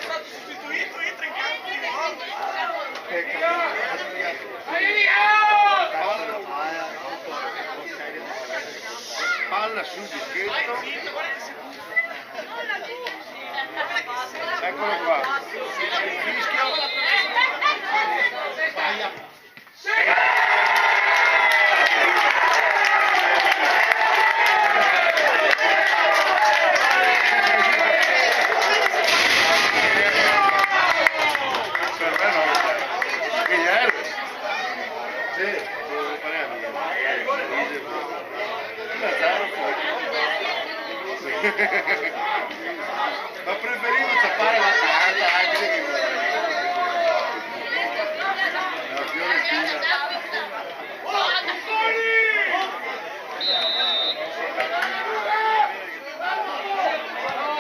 Vai via! Palla sul dischetto. Eccolo qua. Fischio. Per me no. Guilherme. Sì, devo fare a mia. Ma preferivo tappare la carta anche che la Fiorentina.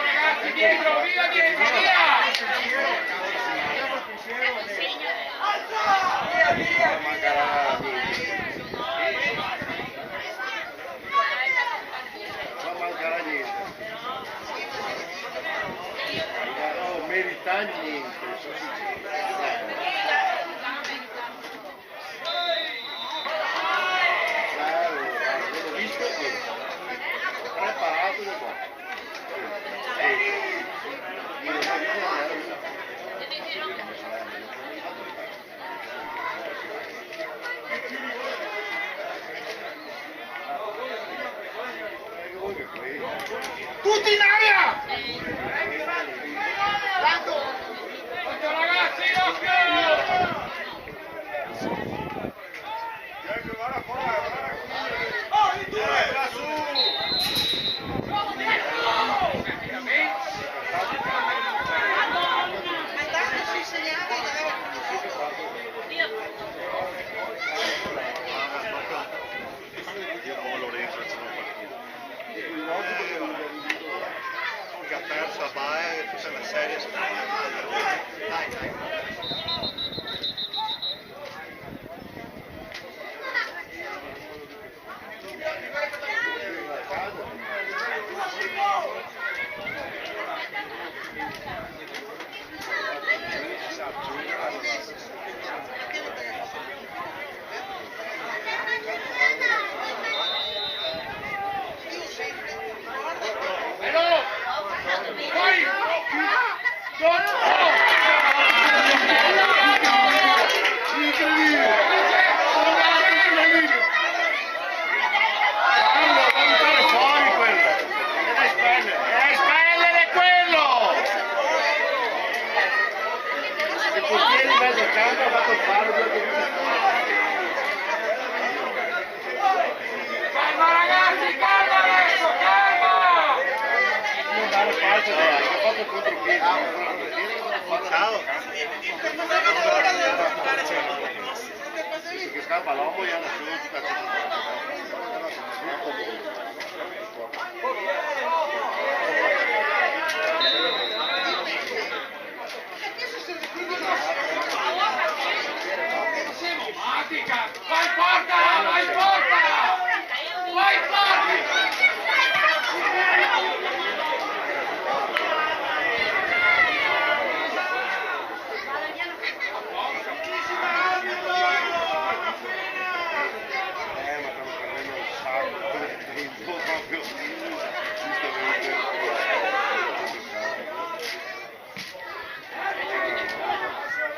Ragazzi, dietro, via, dietro, via! mancherà niente. Non mancherà niente. Non merita niente, sono sincero. L'ho visto che preparato da qua. Tutti in aria! Occhio ragazzi, occhio! Andate sui segnali Io con Lorenzo ce l'ho partito. Che ha perso a Baia tutta la serie dai, dai. Calma ragazzi, calma! Non dare parte dopo contro chi? Ciao. Che scappa l'uomo e ha Matica! Vai porta! Vai porta! Vai porta!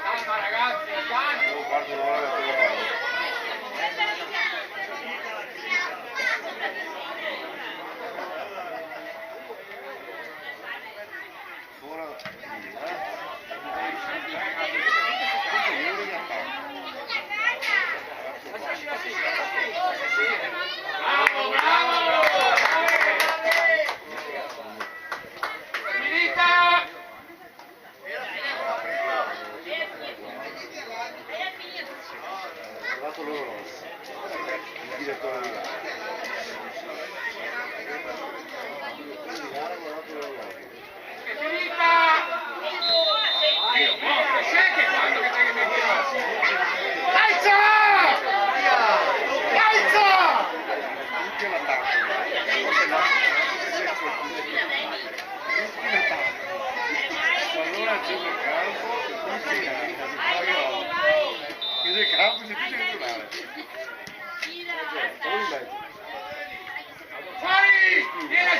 Calma ragazzi, calma! Bravo, bravo! Finita! Guardato loro, il direttore di gara. È finita! Io, sai che quando che te ne Calza! Calza! Tutti all'attacco. Allora c'è il campo, tutti chiude il campo e tutti a giocare. Fuori! Vieni a